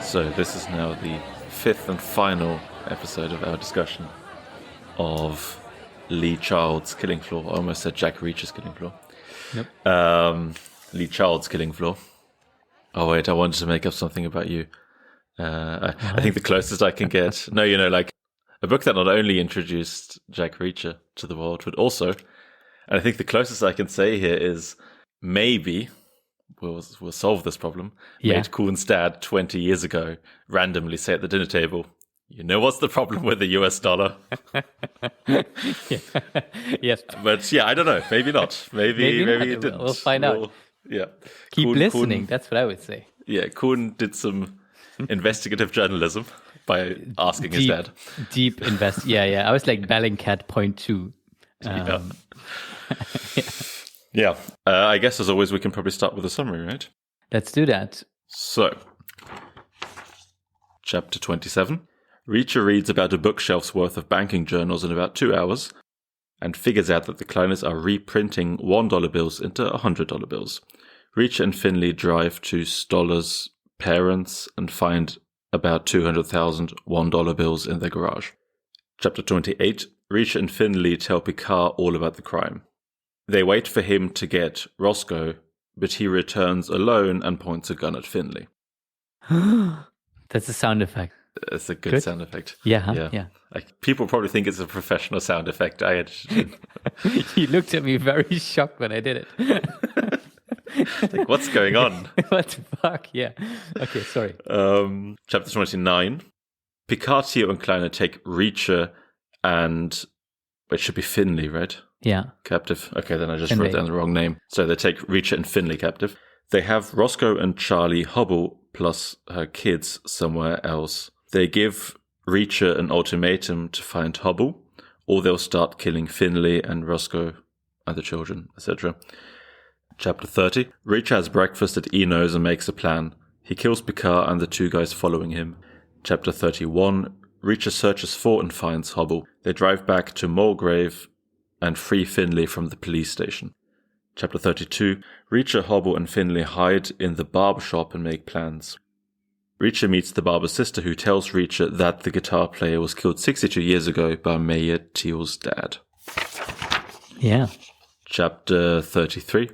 So this is now the fifth and final episode of our discussion of Lee Child's Killing Floor. I almost said Jack Reacher's Killing Floor. Yep. Lee Child's Killing Floor. Oh wait, I wanted to make up something about you. I think the closest I can get... No, like a book that not only introduced Jack Reacher to the world, but also, and I think the closest I can say here is maybe... We'll solve this problem. Yeah. Made Koen's dad 20 years ago randomly say at the dinner table, "You know what's the problem with the US dollar?" Yes. But yeah, I don't know. Maybe not. Maybe it didn't. We'll find out. Yeah. Keep listening. That's what I would say. Yeah, Koen did some investigative journalism by asking his dad. Deep invest. Yeah. I was like Bellingcat point two. Yeah. Yeah, I guess as always we can probably start with a summary, right? Let's do that. So, Chapter 27. Reacher reads about a bookshelf's worth of banking journals in about 2 hours and figures out that the Kleiners are reprinting $1 bills into $100 bills. Reacher and Finley drive to Stoller's parents and find about 200,000 $1 bills in their garage. Chapter 28. Reacher and Finley tell Picard all about the crime. They wait for him to get Roscoe, but he returns alone and points a gun at Finley. That's a sound effect. It's a good sound effect. Yeah. Like, people probably think it's a professional sound effect. You looked at me very shocked when I did it. Like, what's going on? What the fuck? Yeah. Okay, sorry. Chapter 29. Picard, Theo, and Kleiner take Reacher and... It should be Finley, right? Yeah. Captive. Okay, then I just Finley. wrote down the wrong name. So they take Reacher and Finley captive. They have Roscoe and Charlie Hubble plus her kids somewhere else. They give Reacher an ultimatum to find Hubble, or they'll start killing Finley and Roscoe and the children, etc. Chapter 30. Reacher has breakfast at Eno's and makes a plan. He kills Picard and the two guys following him. Chapter 31. Reacher searches for and finds Hubble. They drive back to Mulgrave and free Finley from the police station. Chapter 32. Reacher, Hubble, and Finley hide in the barber shop and make plans. Reacher meets the barber's sister, who tells Reacher that the guitar player was killed 62 years ago by Mayor Teal's dad. Yeah. Chapter 33.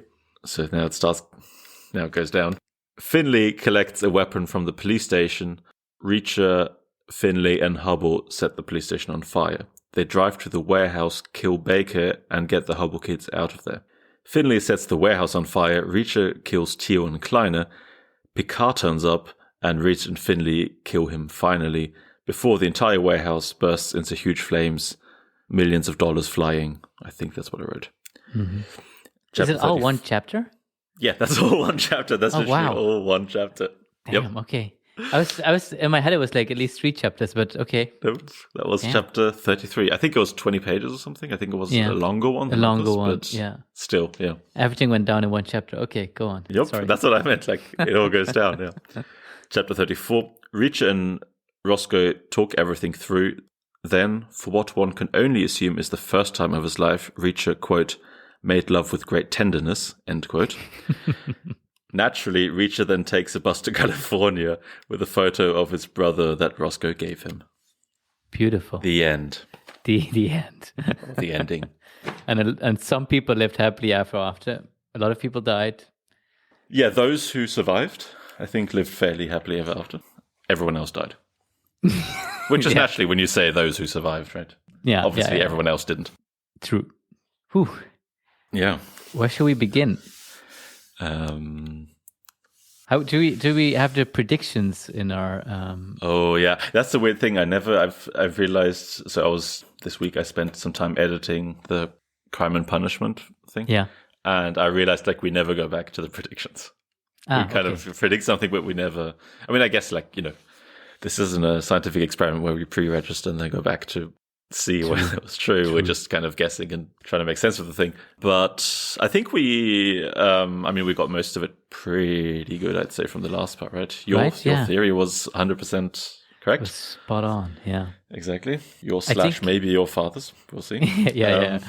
So now it goes down. Finley collects a weapon from the police station. Reacher, Finley, and Hubble set the police station on fire. They drive to the warehouse, kill Baker, and get the Hubble kids out of there. Finley sets the warehouse on fire. Reacher kills Theo and Kleiner. Picard turns up, and Reacher and Finley kill him finally, before the entire warehouse bursts into huge flames, millions of dollars flying. I think that's what I wrote. Mm-hmm. Is it all one chapter? Yeah, that's all one chapter. That's literally all one chapter. Damn, okay. I was in my head. It was like at least 3 chapters, but okay. Nope, that was chapter 33. I think it was 20 pages or something. I think it was a longer one. A longer one, but still, yeah. Everything went down in one chapter. Okay, go on. Yep, Sorry. That's what I meant. Like, it all goes down, yeah. Chapter 34. Reacher and Roscoe talk everything through. Then, for what one can only assume is the first time of his life, Reacher, quote, made love with great tenderness, end quote. Naturally, Reacher then takes a bus to California with a photo of his brother that Roscoe gave him. Beautiful. The end. The end. The ending. And some people lived happily ever after. A lot of people died. Yeah, those who survived, I think, lived fairly happily ever after. Everyone else died. Which is naturally when you say those who survived, right? Yeah. Obviously, everyone else didn't. True. Whew. Yeah. Where shall we begin? How do we have the predictions in our? Oh yeah, that's the weird thing. I've realized. So this week I spent some time editing the Crime and Punishment thing. Yeah, and I realized like we never go back to the predictions. We kind of predict something, but we never. I mean, I guess like this isn't a scientific experiment where we pre-register and then go back to see whether it was true. We're just kind of guessing and trying to make sense of the thing. But I think we got most of it pretty good, I'd say, from the last part, right? Your theory was 100% correct. Was spot on, yeah. Exactly. Maybe your father's. We'll see. Yeah.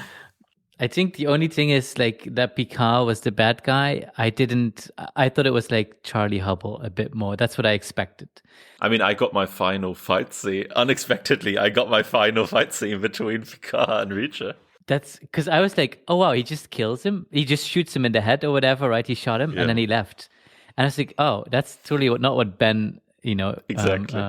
I think the only thing is like that Picard was the bad guy. I thought it was like Charlie Hubble a bit more. That's what I expected. I mean, I got my final fight scene. Unexpectedly, I got my final fight scene between Picard and Reacher. That's because I was like, oh wow, he just kills him. He just shoots him in the head or whatever, right? He shot him and then he left. And I was like, oh, that's totally not what Ben, Exactly.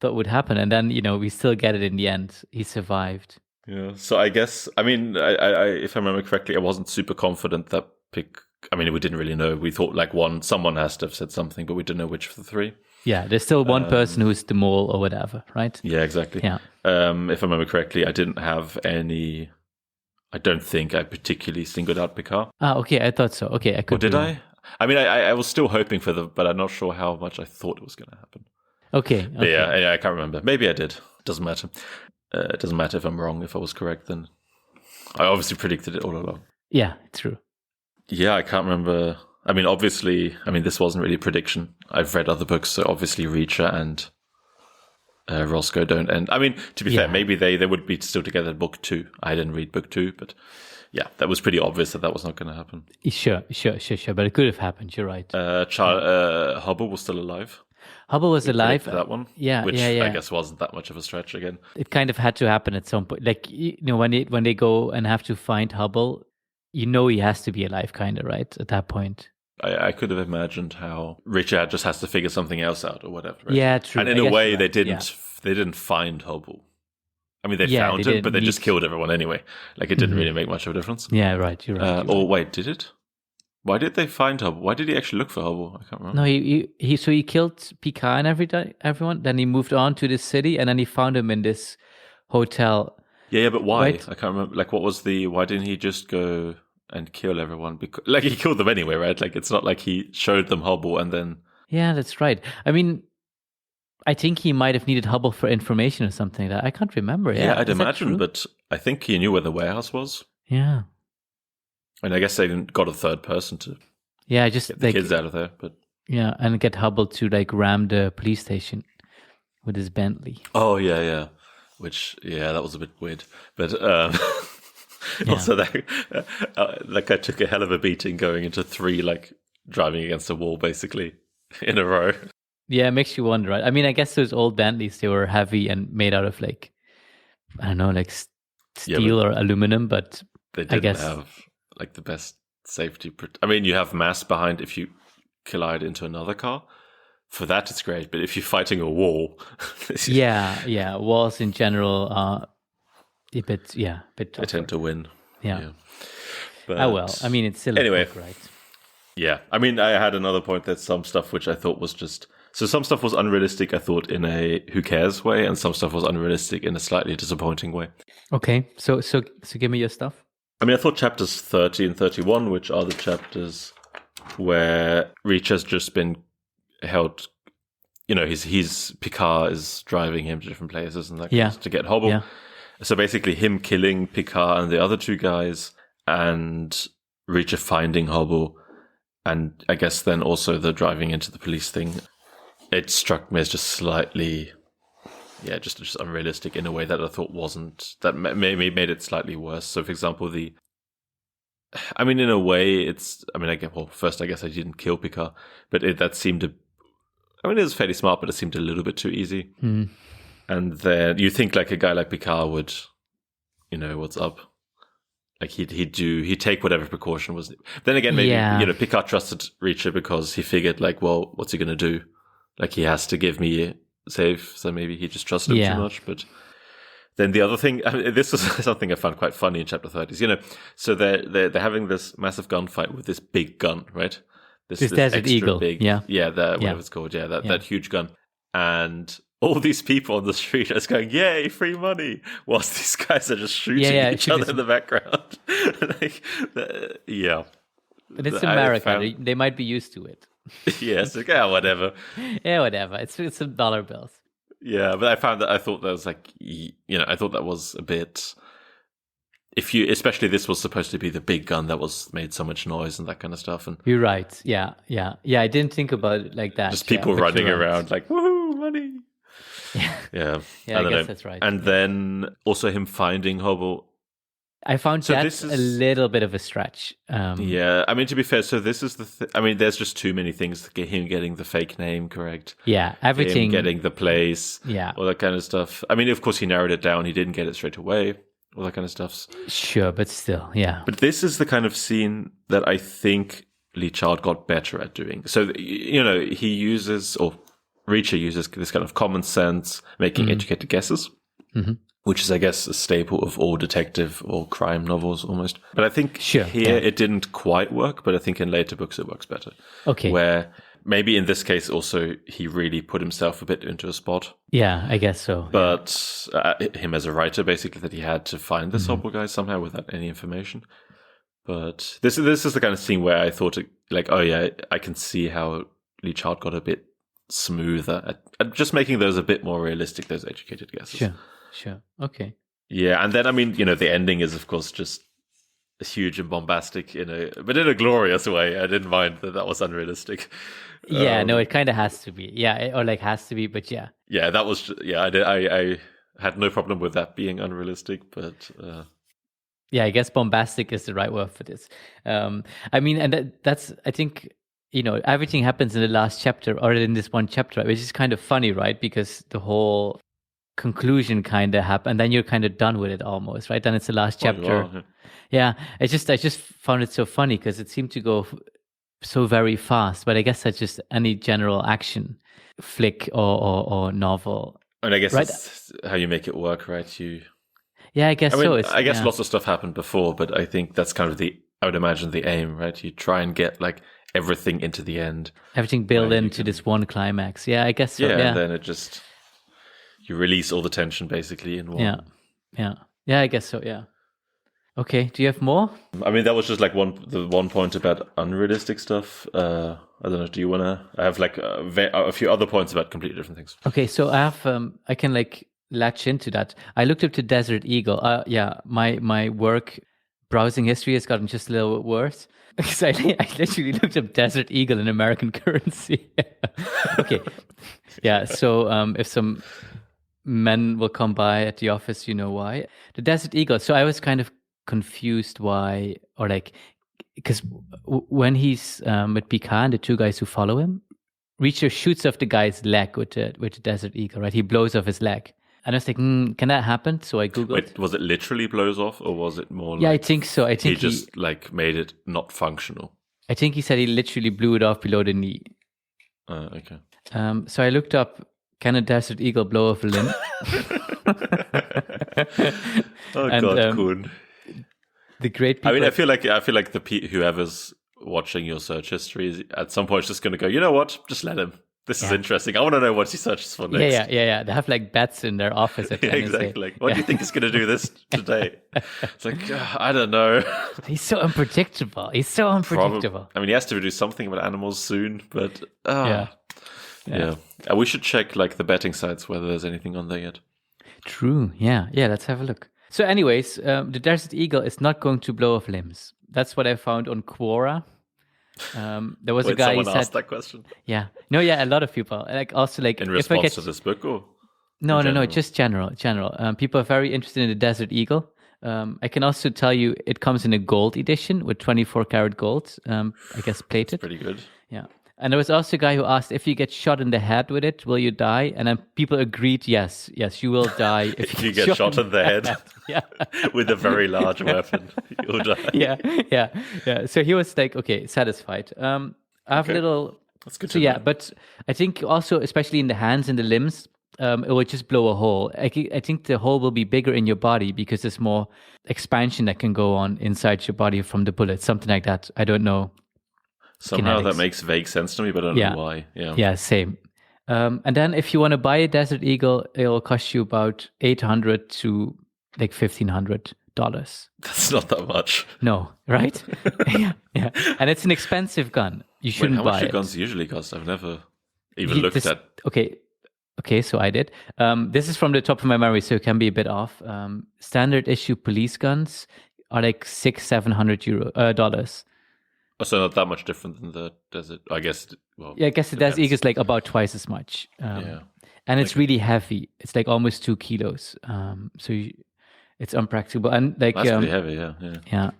thought would happen. And then, we still get it in the end. He survived. Yeah. So I guess, I mean, I if I remember correctly, I wasn't super confident that I mean, we didn't really know. We thought like someone has to have said something, but we didn't know which of the three. Yeah, there's still one person who's the mole or whatever, right? Yeah, exactly. Yeah. If I remember correctly, I didn't have any. I don't think I particularly singled out Picard. Okay, I thought so. Okay, I could. Or did I? I mean, I was still hoping for but I'm not sure how much I thought it was going to happen. Okay. But yeah, I can't remember. Maybe I did. Doesn't matter. It doesn't matter if I'm wrong. If I was correct, then I obviously predicted it all along. Yeah, true. Yeah, I can't remember. I mean, obviously, this wasn't really a prediction. I've read other books, so obviously Reacher and Roscoe don't end. I mean, to be fair, maybe they would be still together in book 2. I didn't read book 2, but yeah, that was pretty obvious that was not going to happen. Sure. But it could have happened. You're right. Hubble was still alive. Hubble was alive. For that one. Yeah, which yeah. I guess wasn't that much of a stretch again. It kind of had to happen at some point. Like, when they go and have to find Hubble, he has to be alive, kind of, right? At that point. I could have imagined how Richard just has to figure something else out or whatever. Right? Yeah, true. And in a way, they didn't find Hubble. I mean, they found him, but they just killed everyone anyway. Like, it didn't really make much of a difference. Yeah, right. You're right. Wait, did it? Why did they find Hubble? Why did he actually look for Hubble? I can't remember. No, he killed Picard and everyone. Then he moved on to this city, and then he found him in this hotel. Yeah, but why? Right? I can't remember. Like, why didn't he just go and kill everyone? Because, like, he killed them anyway, right? Like, it's not like he showed them Hubble and then... Yeah, that's right. I mean, I think he might have needed Hubble for information or something like that. I can't remember. Yeah, I'd imagine, but I think he knew where the warehouse was. Yeah. And I guess they got a third person to just get the kids out of there. But yeah, and get Hubble to like ram the police station with his Bentley. Oh, yeah. Which, that was a bit weird. But also, that guy took a hell of a beating going into 3, like, driving against a wall, basically, in a row. Yeah, it makes you wonder, right? I mean, I guess those old Bentleys, they were heavy and made out of, like, I don't know, like steel or aluminum, but they didn't have, like, the best safety. I mean, you have mass behind if you collide into another car. For that, it's great. But if you're fighting a wall... yeah. Walls in general are a bit tougher. They tend to win. Yeah. But, well. I mean, it's still a book, right? Yeah. I mean, I had another point that some stuff which I thought was just... So some stuff was unrealistic, I thought, in a who cares way, and some stuff was unrealistic in a slightly disappointing way. Okay. So give me your stuff. I mean, I thought chapters 30 and 31, which are the chapters where Reach has just been held... his Picard is driving him to different places and that to get Hubble. Yeah. So basically him killing Picard and the other 2 guys and Reacher finding Hubble, and I guess then also the driving into the police thing. It struck me as just slightly, just unrealistic in a way that I thought wasn't, that maybe made it slightly worse. So for example, in a way first I guess I didn't kill Picard, but that seemed to, it was fairly smart, but it seemed a little bit too easy. Mm. And then you think like a guy like Picard would, what's up? Like he'd take whatever precaution was. Then again, maybe, Picard trusted Reacher because he figured like, well, what's he going to do? Like he has to give me safe. So maybe he just trusted him too much. But then the other thing, this was something I found quite funny in chapter 30. So they're having this massive gunfight with this big gun, right? This Desert Eagle, big, whatever it's called, that huge gun, and all these people on the street are just going, "Yay, free money!" Whilst these guys are just shooting each other in the background. But it's America; they might be used to it. Yes, whatever. Yeah, whatever. It's some dollar bills. Yeah, but I thought that was like, I thought that was a bit. Especially this was supposed to be the big gun that was made so much noise and that kind of stuff. And you're right. Yeah. I didn't think about it like that. Just people running around like, woohoo, money. Yeah. I guess that's right. And then also him finding Hubble. I found that a little bit of a stretch. Yeah, I mean, to be fair, so this is I mean, there's just too many things to get him getting the fake name correct. Yeah, everything. Him getting the place. Yeah. All that kind of stuff. I mean, of course, he narrowed it down. He didn't get it straight away. All that kind of stuff. Sure, but still, yeah. But this is the kind of scene that I think Lee Child got better at doing. So, you know, he uses, or Reacher uses this kind of common sense, making educated guesses. Mm-hmm. Which is, I guess, a staple of all detective or crime novels almost. But I think here it didn't quite work, but I think in later books it works better. Okay. Where maybe in this case also he really put himself a bit into a spot. Yeah, I guess so. But him as a writer, basically, that he had to find this Hobble guy somehow without any information. But this is the kind of scene where I thought, like, oh yeah, I can see how Lee Child got a bit smoother at just making those a bit more realistic, those educated guesses. Sure. Okay. Yeah, and then I mean, you know, the ending is of course just huge and bombastic but in a glorious way. I didn't mind that was unrealistic. Yeah, no, it kind of has to be. Yeah, or like has to be, but yeah. Yeah, that was. Yeah, I had no problem with that being unrealistic, but. Yeah, I guess bombastic is the right word for this. I mean, and that's I think. You know, everything happens in the last chapter or in this one chapter, which is kind of funny, right? Because the whole conclusion kind of happened, and then you're kind of done with it almost, right? Then it's the last chapter. Yeah, I just found it so funny because it seemed to go so very fast. But I guess that's just any general action flick or novel. And I guess that's how you make it work, right? Yeah, I guess so. I guess lots of stuff happened before, but I think that's kind of I would imagine the aim, right? You try and get like everything into the end. Everything built into this one climax. Yeah, I guess so. Yeah, and then it just, you release all the tension basically in one. Yeah, I guess so, yeah. Okay, do you have more? I mean, that was just like the one point about unrealistic stuff. I don't know, do you want to? I have like a few other points about completely different things. Okay, so I have, I can like latch into that. I looked up to Desert Eagle. Yeah, my work browsing history has gotten just a little bit worse. Because I literally looked up Desert Eagle in American currency. Okay. Yeah, so if some men will come by at the office, you know why. The Desert Eagle. So I was kind of confused why, or like, because when he's with Picard and the two guys who follow him, Reacher shoots off the guy's leg with the Desert Eagle, right? He blows off his leg. And I was like, can that happen? So I Googled. Wait, was it literally blows off, or was it more like... Yeah, I think so. I think he just like made it not functional. I think he said he literally blew it off below the knee. Okay. So I looked up, can a Desert Eagle blow off a limb? God, Koen. The great people... I mean, I feel like whoever's watching your search history at some point is just going to go, you know what? Just let him. This is interesting. I want to know what he searches for next. Yeah. They have like bets in their office at the NSA. Exactly. Like, what do you think he's going to do this today? It's like, I don't know. He's so unpredictable. I mean, he has to do something about animals soon, but yeah. We should check like the betting sites whether there's anything on there yet. True. Yeah. Let's have a look. So, anyways, the Desert Eagle is not going to blow off limbs. That's what I found on Quora. There was a guy who said asked that question. Yeah, no, yeah, a lot of people like also like in response to this book, or no, just general. People are very interested in the Desert Eagle. I can also tell you it comes in a gold edition with 24 karat gold. I guess plated. That's pretty good. Yeah, and there was also a guy who asked if you get shot in the head with it, will you die? And then people agreed, yes, you will die if you get shot in the head. Yeah, with a very large weapon, you'll die. Yeah. So he was like, okay, satisfied. I have a little. That's good. So yeah, but I think also, especially in the hands and the limbs, it will just blow a hole. I think the hole will be bigger in your body because there's more expansion that can go on inside your body from the bullet, something like that. I don't know. Somehow that makes vague sense to me, but I don't know why. Yeah, same. And then if you want to buy a Desert Eagle, it will cost you about $800 to like $1,500. That's not that much. No, right? yeah. And it's an expensive gun. You shouldn't buy it. How much do guns usually cost? I've never even looked at. Okay, so I did. This is from the top of my memory, so it can be a bit off. Standard issue police guns are like $600-700. So not that much different than the Desert. I guess. Well, yeah, I guess the Desert Eagle is like about twice as much. And it's really heavy. It's like almost 2 kilos. it's unpracticable. And like, That's pretty heavy, yeah. yeah.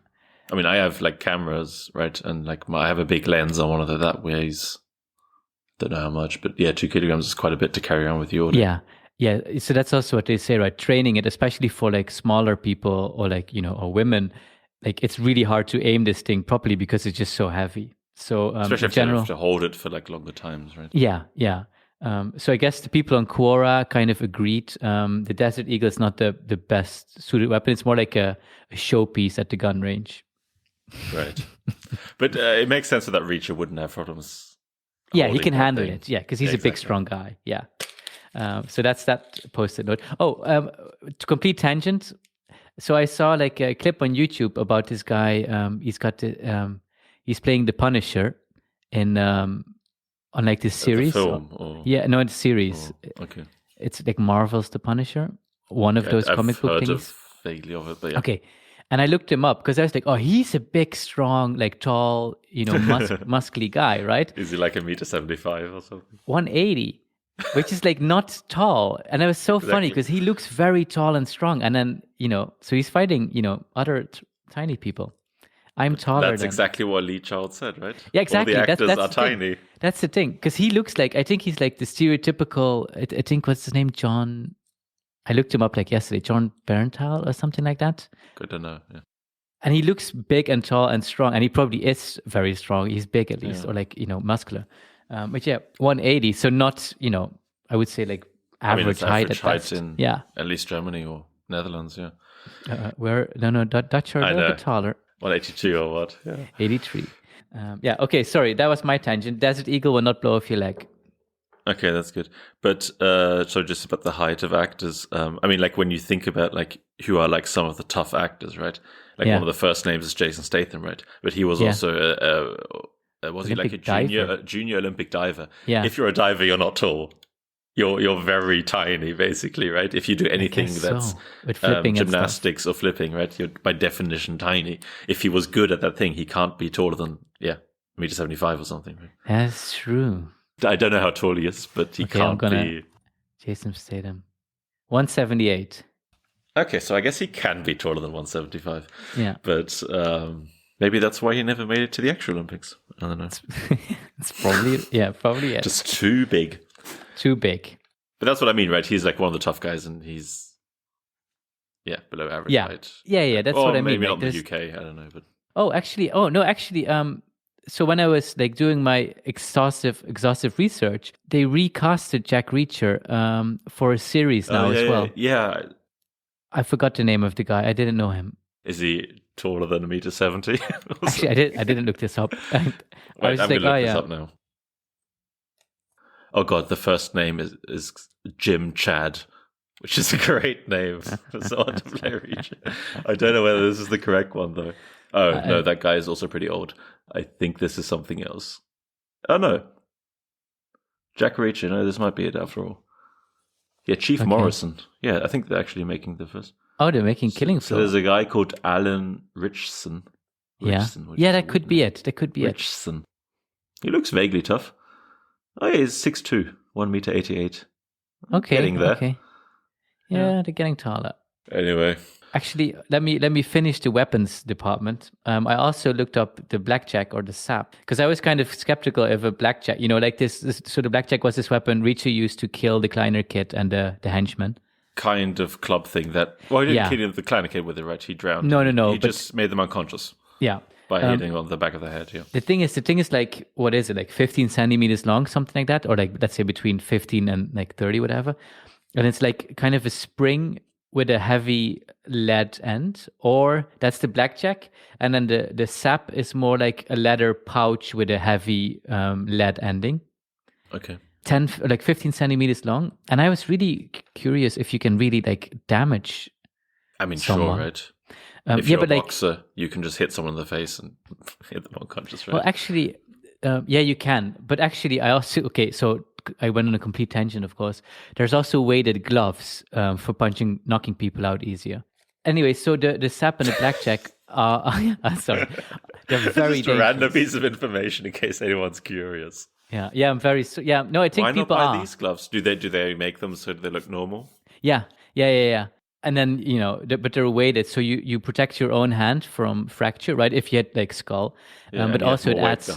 I mean, I have like cameras, right? And like I have a big lens on one of them that weighs, don't know how much, but yeah, 2 kilograms is quite a bit to carry around with you all day. Yeah. Yeah. So that's also what they say, right? Training it, especially for like smaller people or like, or women, like it's really hard to aim this thing properly because it's just so heavy. So Especially in if general, you have to hold it for like longer times, right? yeah. So I guess the people on Quora kind of agreed. The Desert Eagle is not the best suited weapon. It's more like a showpiece at the gun range. Right. But it makes sense that Reacher wouldn't have problems. Yeah, he can that handle thing. it. Yeah, because he's a big, strong guy. Yeah. So that's that post-it note. To complete tangent. So I saw like a clip on YouTube about this guy. He's playing the Punisher in on like this series. The film? Or... Yeah, no, it's a series. Okay. It's like Marvel's The Punisher. One of those comic book things. I've heard vaguely of it, but yeah. Okay. And I looked him up because I was like, oh, he's a big, strong, like tall, muscly guy, right? Is he like 1.75 meters or something? 180, which is like not tall. And it was so funny because he looks very tall and strong. And then, so he's fighting, other tiny people. I'm taller. That's exactly what Lee Child said, right? Yeah, exactly. All the actors that's are tiny. That's the thing. Because he looks like, I think he's like the stereotypical, I think, what's his name? John. I looked him up like yesterday, John Berntal or something like that. Good to know, yeah. And he looks big and tall and strong, and he probably is very strong. He's big at least, or like, muscular. But yeah, 180. So not, I would say like average height at best. In at least Germany or Netherlands, yeah. Dutch are a little bit taller. 182 or what? Yeah. 83. Okay, sorry, that was my tangent. Desert Eagle will not blow off your leg. Okay, that's good. But so just about the height of actors, I mean, like when you think about like who are like some of the tough actors, right? Like one of the first names is Jason Statham, right? But he was also was he like a junior Olympic diver? Yeah. If you're a diver, you're not tall. You're very tiny, basically, right? If you do anything that's gymnastics or flipping, right? You're by definition tiny. If he was good at that thing, he can't be taller than 1.75 meters or something. Right? That's true. I don't know how tall he is, but he can't be. Jason Statham, 178. Okay, so I guess he can be taller than 175. Yeah, but maybe that's why he never made it to the actual Olympics. I don't know. It's probably it. Just too big. Too big. But that's what I mean, right? He's like one of the tough guys, and he's below average height. Yeah. That's what I mean. Maybe not in the UK. I don't know, but actually. So when I was like doing my exhaustive research, they recasted Jack Reacher for a series now as well. Yeah. I forgot the name of the guy. I didn't know him. Is he taller than 1.70 meters? Actually, I didn't look this up. I'm going to look this up now. Oh God, the first name is Jim Chad, which is a great name for someone to play Reacher. I don't know whether this is the correct one though. Oh, no, that guy is also pretty old. I think this is something else. Oh, no. Jack Reacher. No, this might be it after all. Yeah, Chief Morrison. Yeah, I think they're actually making the first. Oh, they're making Killing Floor. So there's a guy called Alan Richson. Yeah, that could be it. That could be Richson. He looks vaguely tough. Oh, yeah, he's 6'2", 1.88 meters. Okay. Getting there. Okay. Yeah, they're getting taller. Anyway. Actually, let me finish the weapons department. I also looked up the blackjack or the sap because I was kind of skeptical of a blackjack. Like this. So the blackjack was this weapon Reacher used to kill the Kleiner kid and the henchman. Kind of club thing that. Well, he didn't kill the Kleiner kid with it, right? He drowned. No. He just made them unconscious. Yeah. By hitting on the back of the head. Yeah. The thing is like, what is it? Like 15 centimeters long, something like that, or like let's say between 15 and like 30, whatever. And it's like kind of a spring with a heavy lead end, or that's the blackjack, and then the sap is more like a leather pouch with a heavy lead ending. Okay. 15 centimeters long, and I was really curious if you can really like damage. I mean, someone. Sure, right? If you're a boxer, you can just hit someone in the face and hit them unconscious, right? Well, actually, you can. But actually, I also so I went on a complete tangent, of course. There's also weighted gloves for knocking people out easier. Anyway, so the sap and the blackjack are sorry, they're very just a random piece of information in case anyone's curious. Yeah, I'm very no. I think why people not buy these gloves? Do they make them so they look normal? Yeah. And then, but they're weighted. So you protect your own hand from fracture, right? If you had like skull. But also it adds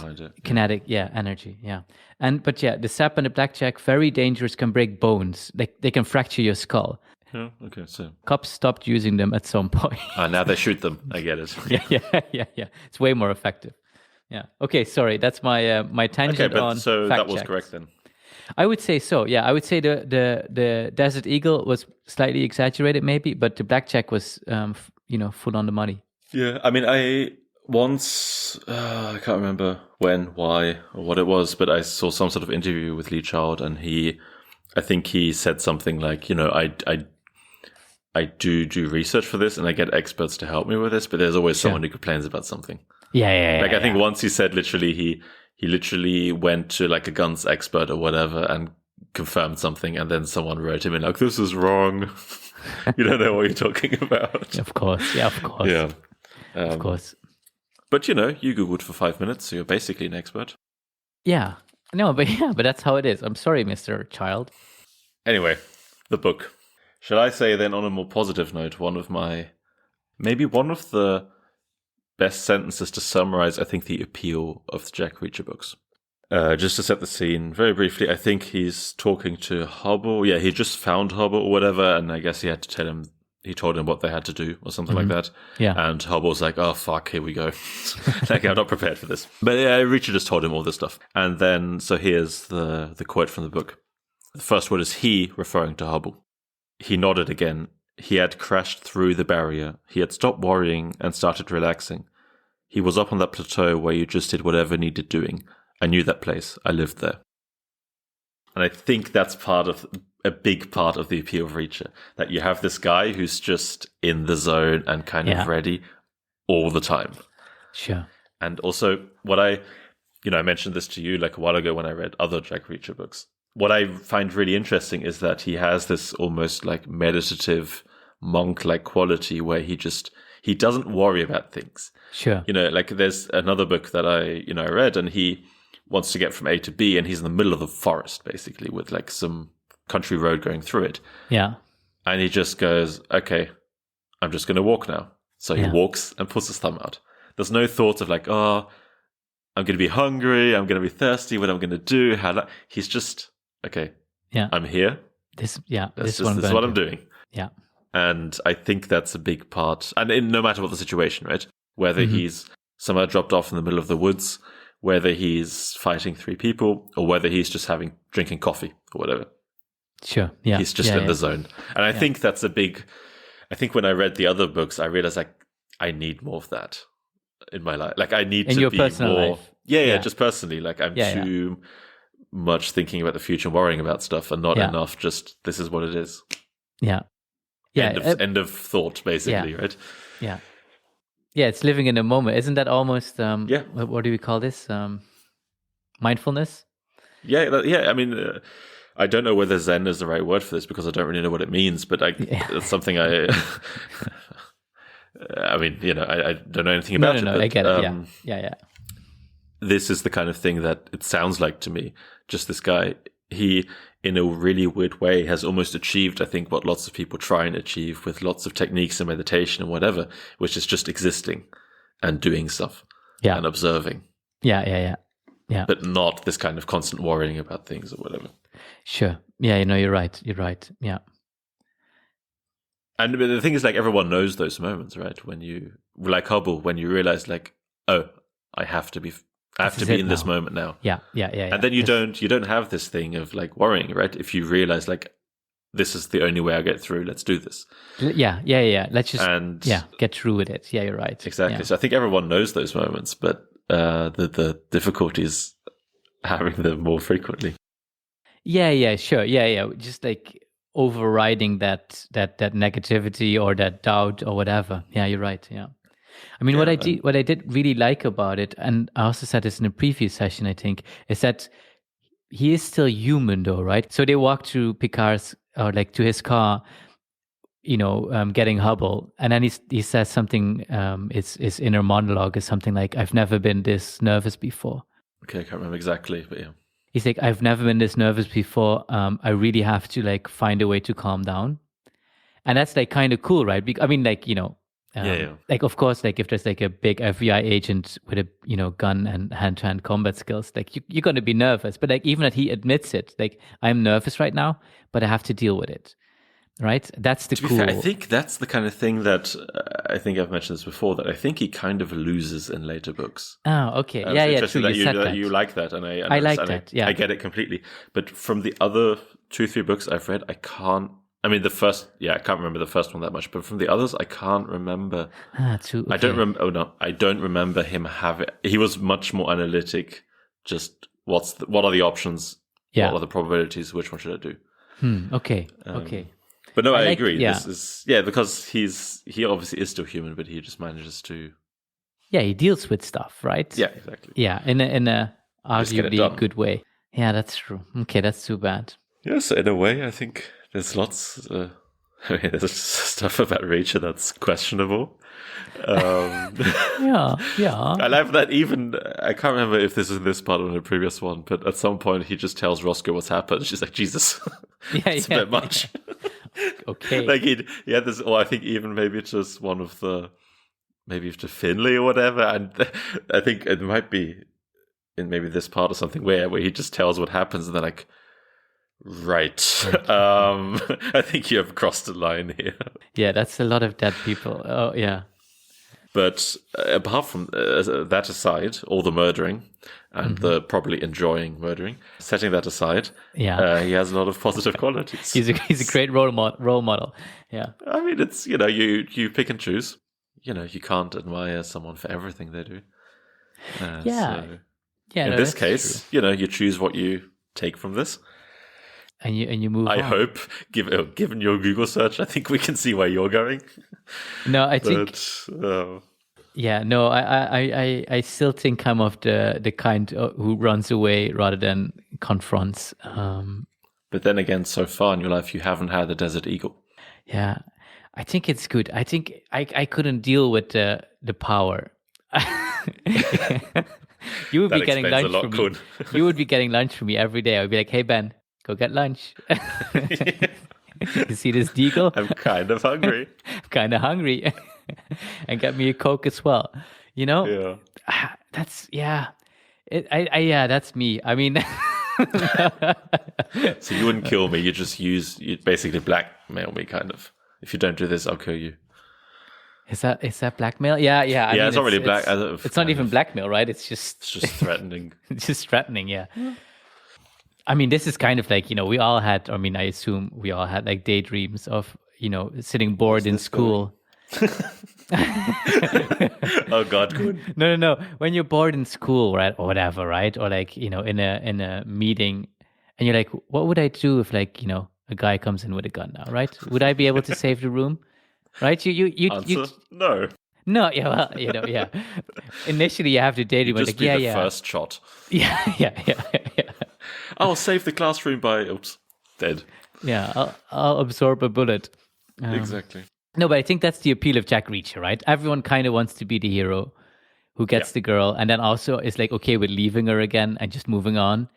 kinetic, energy. Yeah. But the sap and the blackjack, very dangerous, can break bones. Like they can fracture your skull. Yeah, okay, so. Cops stopped using them at some point. Now they shoot them. I get it. Yeah. It's way more effective. Yeah. Okay, sorry. That's my tangent on so fact that was checks. correct then. I would say so. Yeah, I would say the Desert Eagle was slightly exaggerated, maybe, but the blackjack was, full on the money. Yeah, I mean, I once I can't remember when, why, or what it was, but I saw some sort of interview with Lee Child, and I think he said something like, I do research for this, and I get experts to help me with this, but there's always someone who complains about something. Yeah. I think once he said literally he literally went to like a guns expert or whatever and confirmed something, and then someone wrote him in like, this is wrong. You don't know what you're talking about. Of course. Yeah, of course. Yeah. Of course. But you Googled for 5 minutes, so you're basically an expert. Yeah. No, but that's how it is. I'm sorry, Mr. Child. Anyway, the book. Shall I say then, on a more positive note, one of the best sentences to summarize, I think, the appeal of the Jack Reacher books. Just to set the scene very briefly, I think he's talking to Hubble. Yeah, he just found Hubble or whatever, and I guess he told him what they had to do or something like that. Yeah. And Hubble's like, oh, fuck, here we go. Like, I'm not prepared for this. But yeah, Reacher just told him all this stuff. And then, so here's the quote from the book. The first word is he, referring to Hubble. He nodded again. He had crashed through the barrier. He had stopped worrying and started relaxing. He was up on that plateau where you just did whatever needed doing. I knew that place. I lived there. And I think that's a big part of the appeal of Reacher. That you have this guy who's just in the zone and kind of ready all the time. Sure. And also, what I mentioned this to you like a while ago when I read other Jack Reacher books. What I find really interesting is that he has this almost like meditative monk-like quality where he doesn't worry about things. Sure. Like there's another book that I read, and he wants to get from A to B, and he's in the middle of the forest basically with like some country road going through it. Yeah. And he just goes, okay, I'm just going to walk now. So he walks and puts his thumb out. There's no thought of like, oh, I'm going to be hungry, I'm going to be thirsty, what I'm going to do. He's just, okay, I'm here. This is what I'm doing. Yeah. And I think that's a big part. And no matter what the situation, right? Whether he's somewhere dropped off in the middle of the woods, whether he's fighting 3 people, or whether he's just drinking coffee or whatever. Sure. Yeah. He's just in the zone. And I think that's I think when I read the other books, I realized like I need more of that in my life. Like I need in to your be personal more. life. Yeah, just personally. Like I'm too much thinking about the future and worrying about stuff, and not enough just this is what it is. Yeah. Yeah. End of thought, basically, right? Yeah. Yeah, it's living in the moment. Isn't that almost what do we call this? Mindfulness? Yeah. I mean, I don't know whether Zen is the right word for this because I don't really know what it means, but it's something I mean, I don't know anything about it. No, but, I get it. Yeah. This is the kind of thing that it sounds like to me. Just this guy, he, in a really weird way, has almost achieved, I think, what lots of people try and achieve with lots of techniques and meditation and whatever, which is just existing and doing stuff and observing. Yeah. But not this kind of constant worrying about things or whatever. Sure. Yeah, you're right. Yeah. And the thing is, like, everyone knows those moments, right? When you, like Hubble, when you realize, like, oh, I have to be in this moment now. Yeah. And then you don't have this thing of like worrying, right? If you realize like this is the only way I get through, let's do this. Yeah. Let's just get through with it. Yeah, you're right. Exactly. Yeah. So I think everyone knows those moments, but the difficulty is having them more frequently. Yeah, sure. Yeah. Just like overriding that negativity or that doubt or whatever. Yeah, you're right. Yeah. I mean, what I did really like about it, and I also said this in a previous session, I think, is that he is still human, though, right? So they walk to Picard's, or like to his car, getting Hubble, and then he says something. His inner monologue is something like, "I've never been this nervous before." Okay, I can't remember exactly, but yeah. He's like, "I've never been this nervous before. I really have to like find a way to calm down." And that's like kind of cool, right? I mean, like, Yeah. like, of course, like if there's like a big FBI agent with a, gun and hand-to-hand combat skills, like you're going to be nervous. But like even that he admits it, like I'm nervous right now, but I have to deal with it. Right? That's the To be cool. fair, I think that's the kind of thing that I think I've mentioned this before, that I think he kind of loses in later books. Oh, okay. It's Yeah, interesting true. that You said that. you like that, and I like that. Yeah, I get it completely. But from the other 2-3 books I've read, I can't. I mean, the first, I can't remember the first one that much. But from the others, I can't remember. True. Okay. I don't remember. Oh no, I don't remember him having. He was much more analytic. Just what are the options? Yeah. What are the probabilities? Which one should I do? Okay. Okay. But no, I agree. Yeah. This is because he obviously is still human, but he just manages to. Yeah, he deals with stuff, right? Yeah, exactly. Yeah, in a Just get it arguably done. good way. Yeah, that's true. Okay, that's too bad. Yes, in a way, I think there's lots. I mean, there's stuff about Reacher that's questionable. Yeah. I love that. Even I can't remember if this is in this part or in the previous one, but at some point he just tells Roscoe what's happened. She's like, Jesus, it's a bit much. Okay. Like he had this, or I think even maybe it's just one of the, maybe to Finley or whatever, and I think it might be in maybe this part or something where he just tells what happens, and they're like, right. I think you have crossed the line here. Yeah, that's a lot of dead people. Oh, yeah. But apart from that aside, all the murdering and the probably enjoying murdering, setting that aside, he has a lot of positive qualities. He's a great role model. Yeah. I mean, it's, you pick and choose. You can't admire someone for everything they do. Yeah. So Yeah. in this case, true. You choose what you take from this. And you move on. I hope, given your Google search, I think we can see where you're going. No, I think. Yeah, no, I still think I'm of the kind who runs away rather than confronts. But then again, so far in your life, you haven't had the Desert Eagle. Yeah, I think it's good. I think I couldn't deal with the power. You would be getting lunch from me. You would be getting lunch from me every day. I would be like, hey, Ben, go get lunch. You see this deagle? I'm kind of hungry. And get me a Coke as well. Yeah. That's that's me. I mean, so you wouldn't kill me. You'd basically blackmail me, kind of. If you don't do this, I'll kill you. Is that blackmail? Yeah. I mean, it's not really black. It's not even blackmail, right? It's just threatening. It's just threatening. Yeah. I mean, this is kind of like, we all had, I mean, I assume we all had like daydreams of, sitting bored in school. Oh God. No. When you're bored in school, right? Or whatever, right? Or like, in a meeting and you're like, what would I do if like, a guy comes in with a gun now, right? Would I be able to save the room? Right? You No. No, yeah, well, yeah. Initially you have to daydream just like, be the first shot. Yeah. I'll save the classroom by dead. Yeah, I'll absorb a bullet. Exactly. No, but I think that's the appeal of Jack Reacher, right? Everyone kind of wants to be the hero who gets the girl and then also is like okay with leaving her again and just moving on,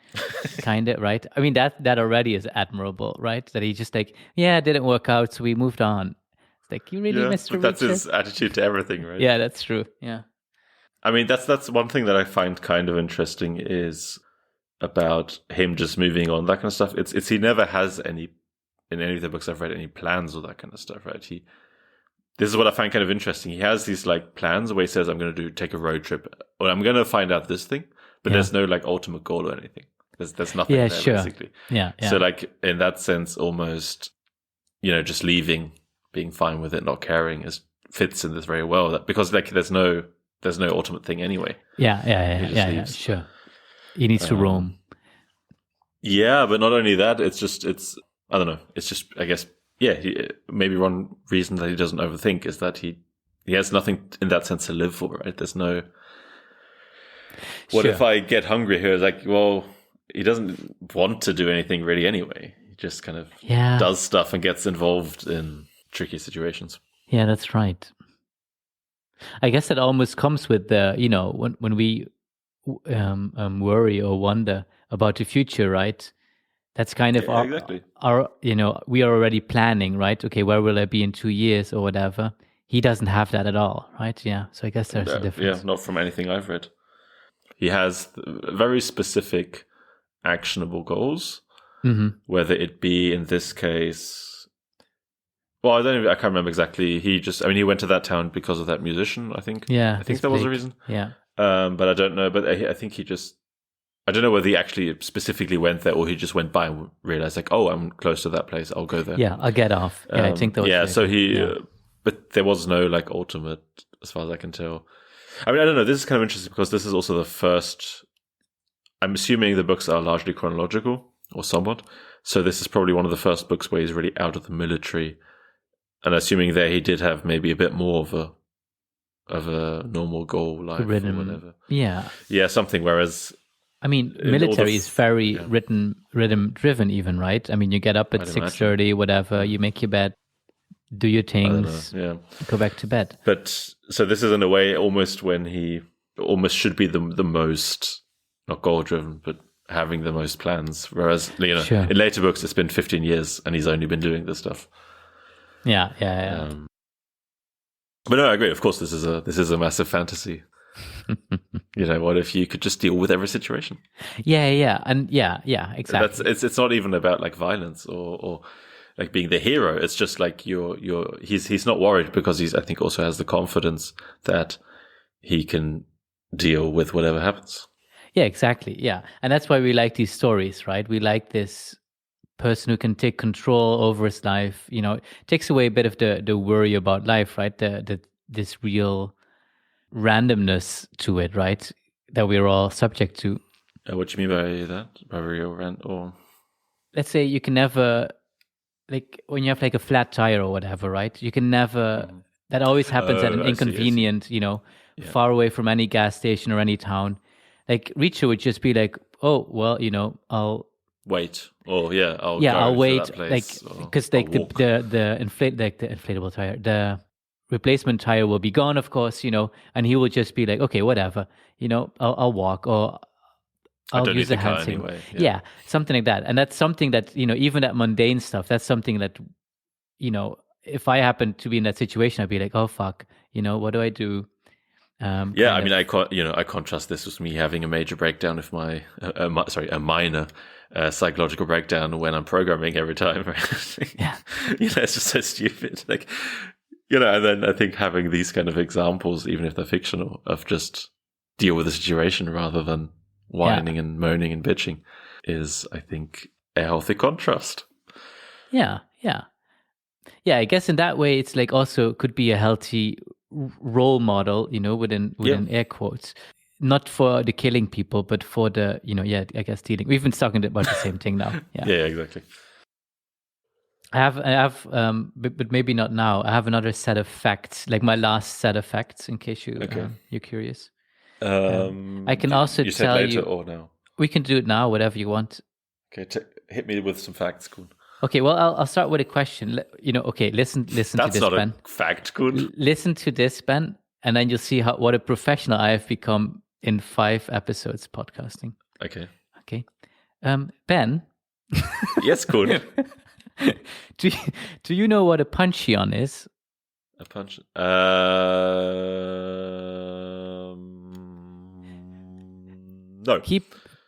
kind of, right? I mean, that already is admirable, right? That he just like, it didn't work out, so we moved on. It's like, you really, Mr. Reacher? That's his attitude to everything, right? Yeah, that's true, yeah. I mean, that's one thing that I find kind of interesting is about him just moving on, that kind of stuff. It's he never has any, in any of the books I've read, any plans or that kind of stuff, right? This is what I find kind of interesting. He has these like plans where he says, I'm going to take a road trip or I'm going to find out this thing, but there's no like ultimate goal or anything. There's nothing there, basically. Yeah. So like in that sense, almost, just leaving, being fine with it, not caring fits in this very well, because like there's no ultimate thing anyway. Yeah, sure. He needs to roam. Yeah, but not only that, it's I don't know. It's just, I guess, maybe one reason that he doesn't overthink is that he has nothing in that sense to live for, right? There's no, what if I get hungry here? It's like, well, he doesn't want to do anything really anyway. He just kind of does stuff and gets involved in tricky situations. Yeah, that's right. I guess that almost comes with the, when we worry or wonder about the future, right? That's kind of exactly. our, we are already planning, right? Okay, where will I be in 2 years or whatever? He doesn't have that at all, right? Yeah. So I guess there's a difference. Yeah, not from anything I've read. He has very specific, actionable goals, whether it be in this case. Well, I can't remember exactly. He went to that town because of that musician, I think. Yeah. I think that was a reason. Yeah. But I don't know. But I think I don't know whether he actually specifically went there or he just went by and realized, like, oh, I'm close to that place. I'll go there. Yeah, I'll get off. Yeah, I think that was but there was no, like, ultimate, as far as I can tell. I mean, I don't know. This is kind of interesting because this is also the first. I'm assuming the books are largely chronological or somewhat. So this is probably one of the first books where he's really out of the military. And assuming there he did have maybe a bit more of a normal goal life or whatever. Yeah. Yeah, something. Whereas, I mean, military is very rhythm driven, even, right? I mean, you get up at 6:30, whatever. You make your bed, do your things, go back to bed. But so this is in a way almost when he almost should be the most, not goal driven, but having the most plans. Whereas, in later books, it's been 15 years and he's only been doing this stuff. Yeah. But no, I agree. Of course, this is a massive fantasy. What if you could just deal with every situation? Yeah, and yeah, exactly. It's not even about, like, violence or like being the hero. It's just like he's not worried because I think also has the confidence that he can deal with whatever happens. Yeah, exactly. Yeah, and that's why we like these stories, right? We like this person who can take control over his life. It takes away a bit of the worry about life, right? This real randomness to it, right? That we're all subject to. What do you mean by that? By real or let's say you can never, like, when you have like a flat tire or whatever, right? You can never. That always happens at an inconvenient, far away from any gas station or any town. Like, Richo would just be like, oh well, I'll wait. I'll wait, to that place, like, because like the inflatable tire, the replacement tire will be gone, of course, and he will just be like, okay, whatever, I'll walk, or I'll use a hand signal. Anyway. Yeah, something like that. And that's something that, even that mundane stuff, that's something that, if I happen to be in that situation, I'd be like, oh fuck, what do I do? I mean, I contrast this with me having a major breakdown of a minor psychological breakdown when I'm programming every time. Yeah. It's just so stupid. Like, and then I think having these kind of examples, even if they're fictional, of just deal with the situation rather than whining and moaning and bitching is, I think, a healthy contrast. Yeah. I guess in that way, it's like also could be a healthy role model, within air quotes, not for the killing people, but for the, I guess dealing. We've been talking about the same thing now. Yeah, exactly. I have, but maybe not now. I have another set of facts, like my last set of facts, in case you're curious. I can also tell later you. Or now? We can do it now, whatever you want. Okay, hit me with some facts, Koen. Okay, well, I'll start with a question. Okay, listen to this, Ben. That's not a fact, Koen. Listen to this, Ben, and then you'll see what a professional I have become in 5 episodes podcasting. Okay. Ben. Yes, Koen. Do you know what a puncheon is? A punch. No.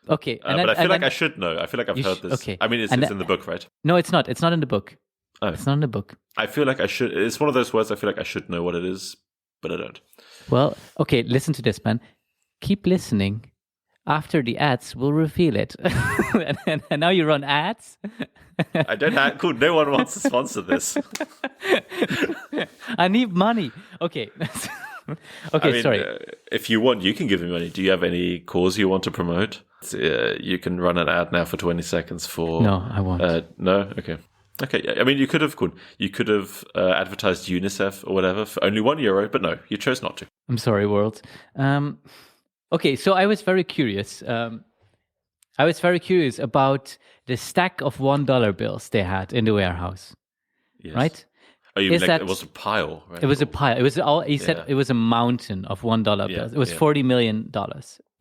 Okay. But I feel like I should know. I feel like I've heard this. Okay. I mean, it's in the book, right? No, it's not. It's not in the book. Oh. It's not in the book. I feel like I should. It's one of those words I feel like I should know what it is, but I don't. Well, okay, listen to this, man. Keep listening. After the ads, we'll reveal it. and now you run ads? I don't have... Cool, no one wants to sponsor this. I need money. Okay. Okay, sorry. If you want, you can give me money. Do you have any cause you want to promote? You can run an ad now for 20 seconds for... No, I won't. No? Okay. Okay, I mean, you could have advertised UNICEF or whatever for only €1, but no, you chose not to. I'm sorry, world. Okay, so I was very curious. About the stack of $1 bills they had in the warehouse. Yes. Right? Oh, you mean like it was a pile, right? It was a pile. It was all. He said it was a mountain of $1 bills. It was $40 million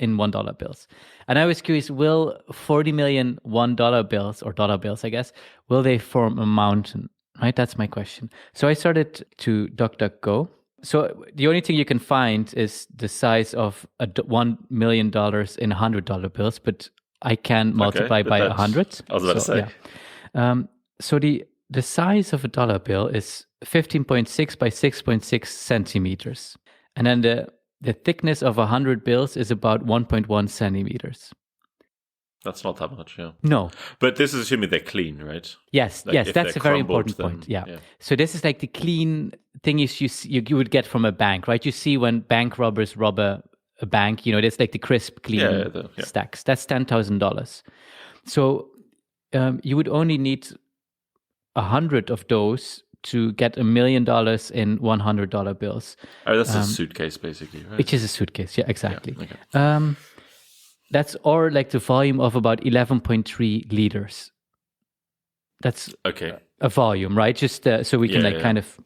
in $1 bills. And I was curious, will 40 million $1 bills, or dollar bills, I guess, will they form a mountain? Right? That's my question. So I started to DuckDuckGo. So the only thing you can find is the size of $1 million in $100 bills, but I can multiply by 100. I was about to say. Yeah. So the size of a dollar bill is 15.6 by 6.6 centimeters. And then the thickness of 100 bills is about 1.1 centimeters. That's not that much, yeah. No. But this is assuming they're clean, right? Yes, Like if that's a they're very crumbled, important point. then- Yeah. So this is like the clean thing you would get from a bank, right? You see when bank robbers rob a bank, there's like the crisp, clean stacks. That's $10,000. So you would only need 100 of those to get $1 million in $100 bills. Oh, that's a suitcase, basically, right? Which is a suitcase, yeah, exactly. Yeah, okay. That's or like the volume of about 11.3 liters. That's okay. A volume, right? Just so we can kind of...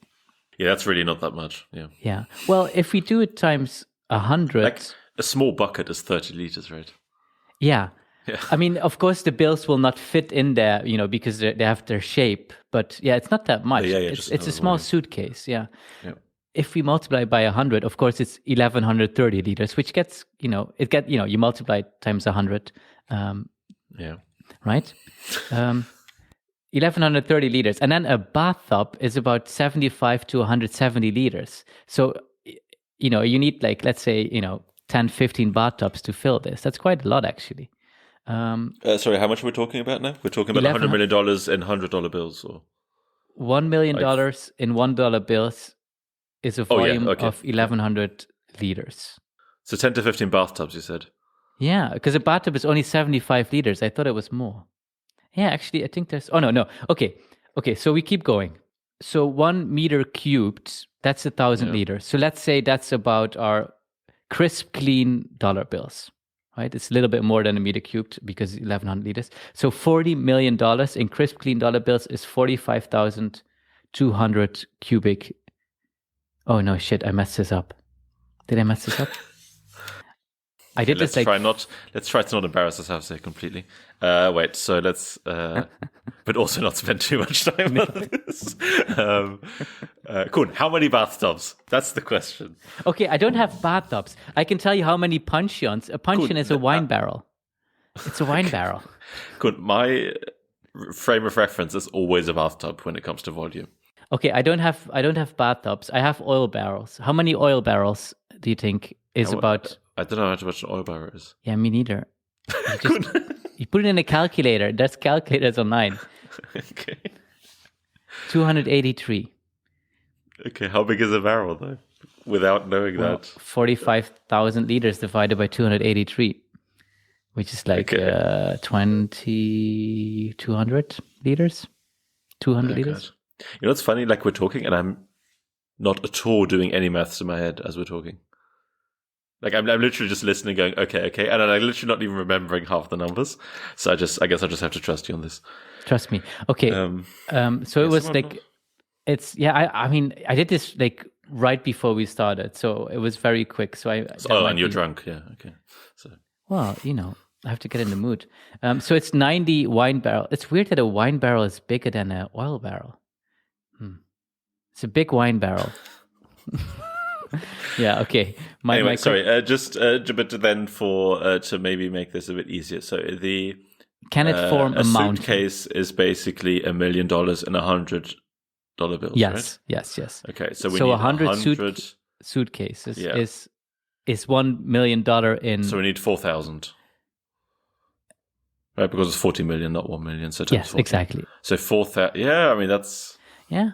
Yeah, that's really not that much, yeah. Yeah. Well, if we do it times 100... Like a small bucket is 30 liters, right? Yeah. Yeah. I mean, of course, the bills will not fit in there, because they have their shape. But yeah, it's not that much. Yeah, it's a small volume. suitcase, yeah. Yeah. If we multiply by 100, of course, it's 1,130 liters, which gets, you multiply it times 100. Yeah. Right? 1,130 liters. And then a bathtub is about 75 to 170 liters. So, you need like, let's say, 10, 15 bathtubs to fill this. That's quite a lot, actually. Sorry, how much are we talking about now? We're talking about $100 million in $100 bills, or $1 million in $1 bills is a volume of 1,100 liters. So 10 to 15 bathtubs, you said? Yeah, because a bathtub is only 75 liters. I thought it was more. Yeah, actually, I think there's... Oh, no. Okay, so we keep going. So 1 meter cubed, that's 1,000 liters. So let's say that's about our crisp, clean dollar bills. Right, it's a little bit more than a meter cubed because 1,100 liters. So $40 million in crisp, clean dollar bills is 45,200 cubic. Oh no, shit! I messed this up. Did I mess this up? I did let's this. Let's try to not embarrass ourselves here completely. Wait, so let's, but also not spend too much time on this. Koen, how many bathtubs? That's the question. Okay, I don't have bathtubs. I can tell you how many puncheons. A puncheon is a wine barrel. It's a wine barrel. Koen, my frame of reference is always a bathtub when it comes to volume. Okay, I don't have bathtubs. I have oil barrels. How many oil barrels do you think is about? I don't know how much an oil barrel is. Yeah, me neither. You put it in a calculator. There's calculators online. Okay. 283. Okay, how big is a barrel though? Without knowing that. 45,000 liters divided by 283, which is like 200 liters. 200 liters. You know what's funny? Like we're talking and I'm not at all doing any maths in my head as we're talking. Like I'm literally just listening, going, okay, and I'm literally not even remembering half the numbers. So I guess I just have to trust you on this. Trust me. Okay. So it was like, I mean, I did this like right before we started, so it was very quick. So and you're drunk, yeah, okay. So well, I have to get in the mood. So it's 90 wine barrel. It's weird that a wine barrel is bigger than an oil barrel. It's a big wine barrel. Yeah. Okay. Sorry. But then to maybe make this a bit easier. So can it form a mountain? Suitcase is basically $1 million in $100 bills. Yes. Right? Yes. Okay. So we need 100 suitcases is $1 million in. So we need 4,000. Right, because it's 40 million, not 1 million. So yes, 40. Exactly. So 4,000. Yeah, I mean that's. Yeah.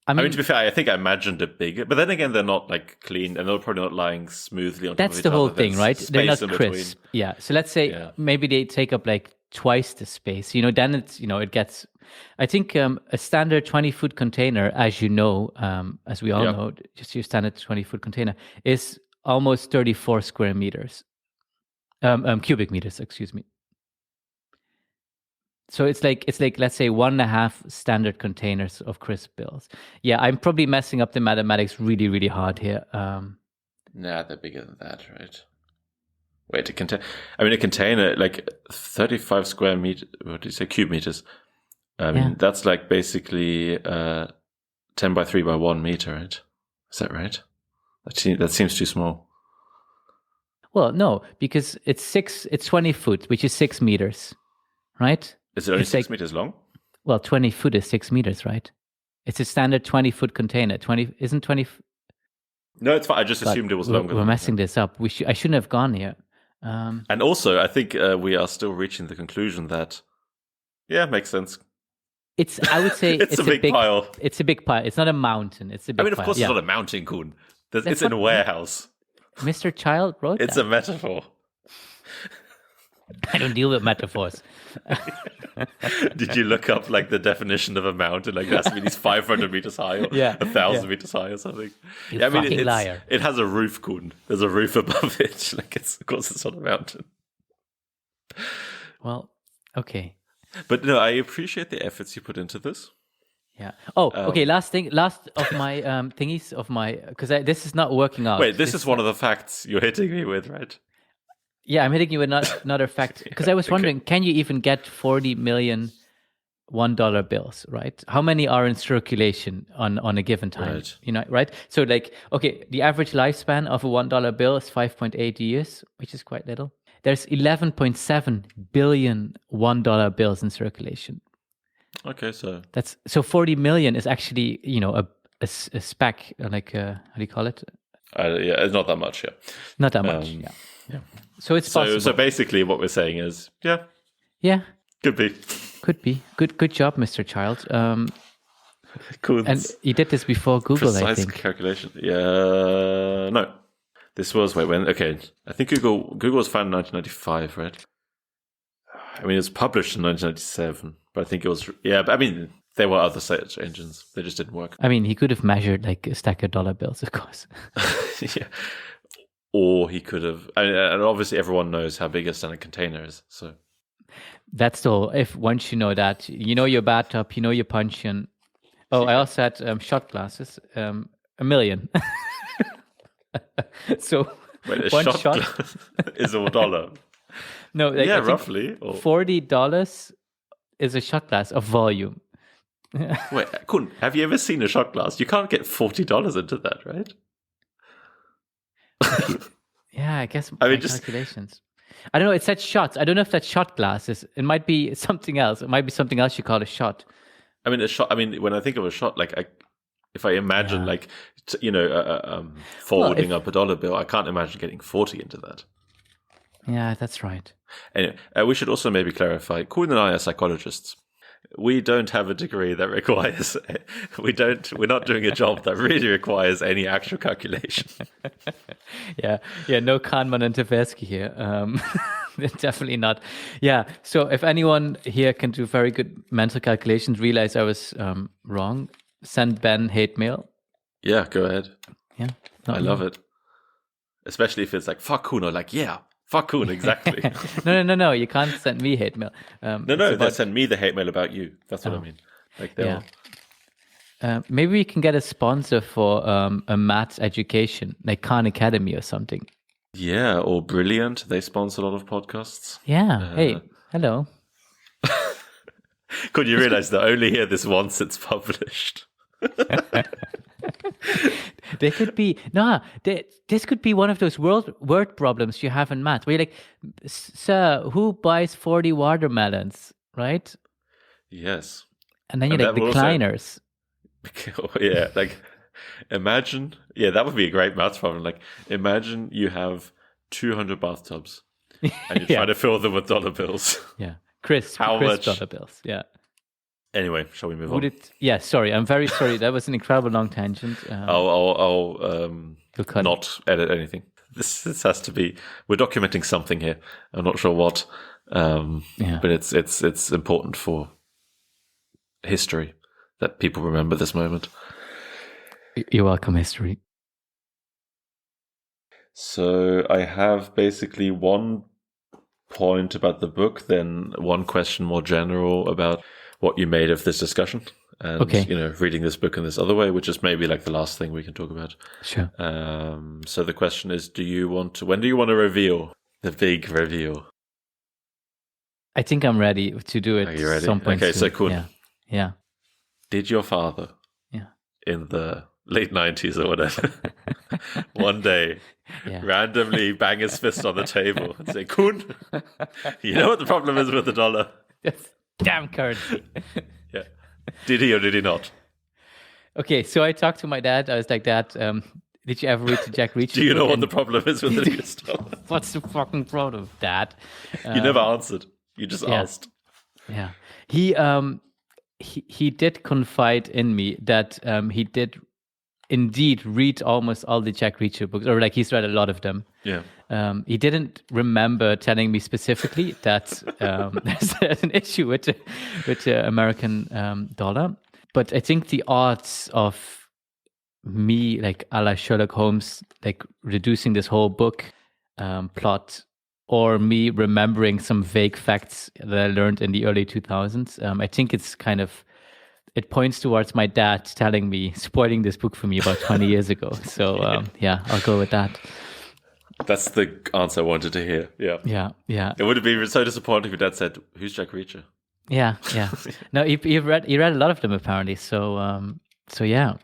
I mean, to be fair, I think I imagined it bigger, but then again, they're not like clean, and they're probably not lying smoothly on top of each other. That's the whole thing, right? They're not crisp. Between. Yeah. So let's say maybe they take up like twice the space. Then it's it gets. I think a standard 20-foot container, as you know, as we all know, just your standard 20-foot container is almost 34 square meters, cubic meters. Excuse me. So it's like let's say 1.5 standard containers of crisp bills. Yeah, I'm probably messing up the mathematics really, really hard here. Nah, they're bigger than that, right? Wait, a container, like 35 square meter, what do you say, cube meters? I mean, that's like basically 10 by 3 by 1 meter, right? Is that right? That seems too small. Well, no, because it's 20 foot, which is 6 meters, right? Is it only 6 meters long? Well, 20 foot is 6 meters, right? It's a standard 20-foot container. 20 isn't 20. No, it's fine. I just assumed it was longer. We're messing this up. I shouldn't have gone here. And also, I think we are still reaching the conclusion that, makes sense. I would say it's a big pile. It's a big pile. It's not a mountain. It's a big pile. Of course, it's not a mountain, Koen. It's in a warehouse. Mr. Child wrote It's a metaphor. I don't deal with metaphors. Did you look up like the definition of a mountain? Like, that's these 500 meters high or 1,000 meters high or something. Liar. It has a roof, Koen. There's a roof above it. Like, of course, it's not a mountain. Well, okay. But no, I appreciate the efforts you put into this. Yeah. Oh, okay. Last of my thingies of my, because this is not working out. Wait, this is one of the facts you're hitting me with, right? Yeah, I'm hitting you with another fact because I was wondering, can you even get 40 million $1 bills, right? How many are in circulation on a given time? Right. You know, right? So like, okay, the average lifespan of a $1 bill is 5.8 years, which is quite little. There's 11.7 billion $1 bills in circulation. Okay, so 40 million is actually, a speck, like how do you call it? it's not that much, yeah. Not that much, yeah. So it's possible. So basically, what we're saying is, yeah, could be. Good job, Mr. Child. Cool. And you did this before Google, precise I think. Calculation. Yeah, no. This was when? Okay, I think Google was founded in 1995, right? I mean, it was published in 1997, but I think it was. Yeah, but I mean, there were other search engines. They just didn't work. I mean, he could have measured like a stack of dollar bills, of course. Yeah. Or he could have, and obviously everyone knows how big a standard container is. So that's all. If once you know that, you know your bathtub, you know your puncheon. Oh, I also had shot glasses. 1 million. So wait, one shot shot is $1. No, like, yeah, roughly. $40 is a shot glass of volume. Wait, Koen, have you ever seen a shot glass? You can't get $40 into that, right? Yeah, I guess just calculations. I don't know. It said shots. I don't know if that's shot glasses. It might be something else. It might be something else you call a shot. I mean, a shot. I mean, when I think of a shot, like if I imagine, forwarding up a dollar bill, I can't imagine getting 40 into that. Yeah, that's right. Anyway, we should also maybe clarify. Koen and I are psychologists. We don't have a degree that requires. We're not doing a job that really requires any actual calculation. Yeah. No Kahneman and Tversky here. Definitely not. Yeah. So if anyone here can do very good mental calculations, realize I was wrong, send Ben hate mail. Yeah, go ahead. Yeah, I love it, especially if it's like fuck Koen or like fuck Koen, exactly. No. You can't send me hate mail. They send me the hate mail about you. That's what I mean. Like maybe we can get a sponsor for a maths education, like Khan Academy or something. Yeah, or Brilliant. They sponsor a lot of podcasts. Yeah. Hey, hello. Could you realize they only hear this once it's published? There could be this could be one of those word problems you have in math where you're like, sir, who buys 40 watermelons, right? Yes. And then you're like, decliners. Yeah, like imagine, that would be a great math problem. Like imagine you have 200 bathtubs and you try to fill them with dollar bills. Yeah. Crisp dollar bills. Yeah. Anyway, shall we move on? Sorry. I'm very sorry. That was an incredible long tangent. I'll not edit anything. This has to be. We're documenting something here. I'm not sure what, but it's important for history that people remember this moment. You're welcome, history. So I have basically one point about the book, then one question more general about what you made of this discussion, and reading this book in this other way, which is maybe like the last thing we can talk about. Sure. So the question is, when do you want to reveal The big reveal. I think I'm ready to do it. Are you ready? Some point Okay, soon. so cool. Yeah. Did your father, in the late 90s or whatever, one day randomly bang his fist on the table and say, Koen, you know what the problem is with the dollar? Yes. Damn currency. Yeah. Did he or did he not? Okay, so I talked to my dad. I was like, Dad, did you ever read the Jack Reacher Do you know book? what And the problem is with the US dollar? what's the fucking problem, Dad? You never answered. You just asked. Yeah. He did confide in me that he did indeed read almost all the Jack Reacher books, or like he's read a lot of them. Yeah. He didn't remember telling me specifically that there's an issue with the American dollar. But I think the odds of me, like a la Sherlock Holmes, like reducing this whole book plot, or me remembering some vague facts that I learned in the early 2000s, I think it points towards my dad telling me, spoiling this book for me about 20 years ago. So I'll go with that. That's the answer I wanted to hear. Yeah. It would have been so disappointing if your dad said, "Who's Jack Reacher?" Yeah. No, he read a lot of them apparently. So yeah,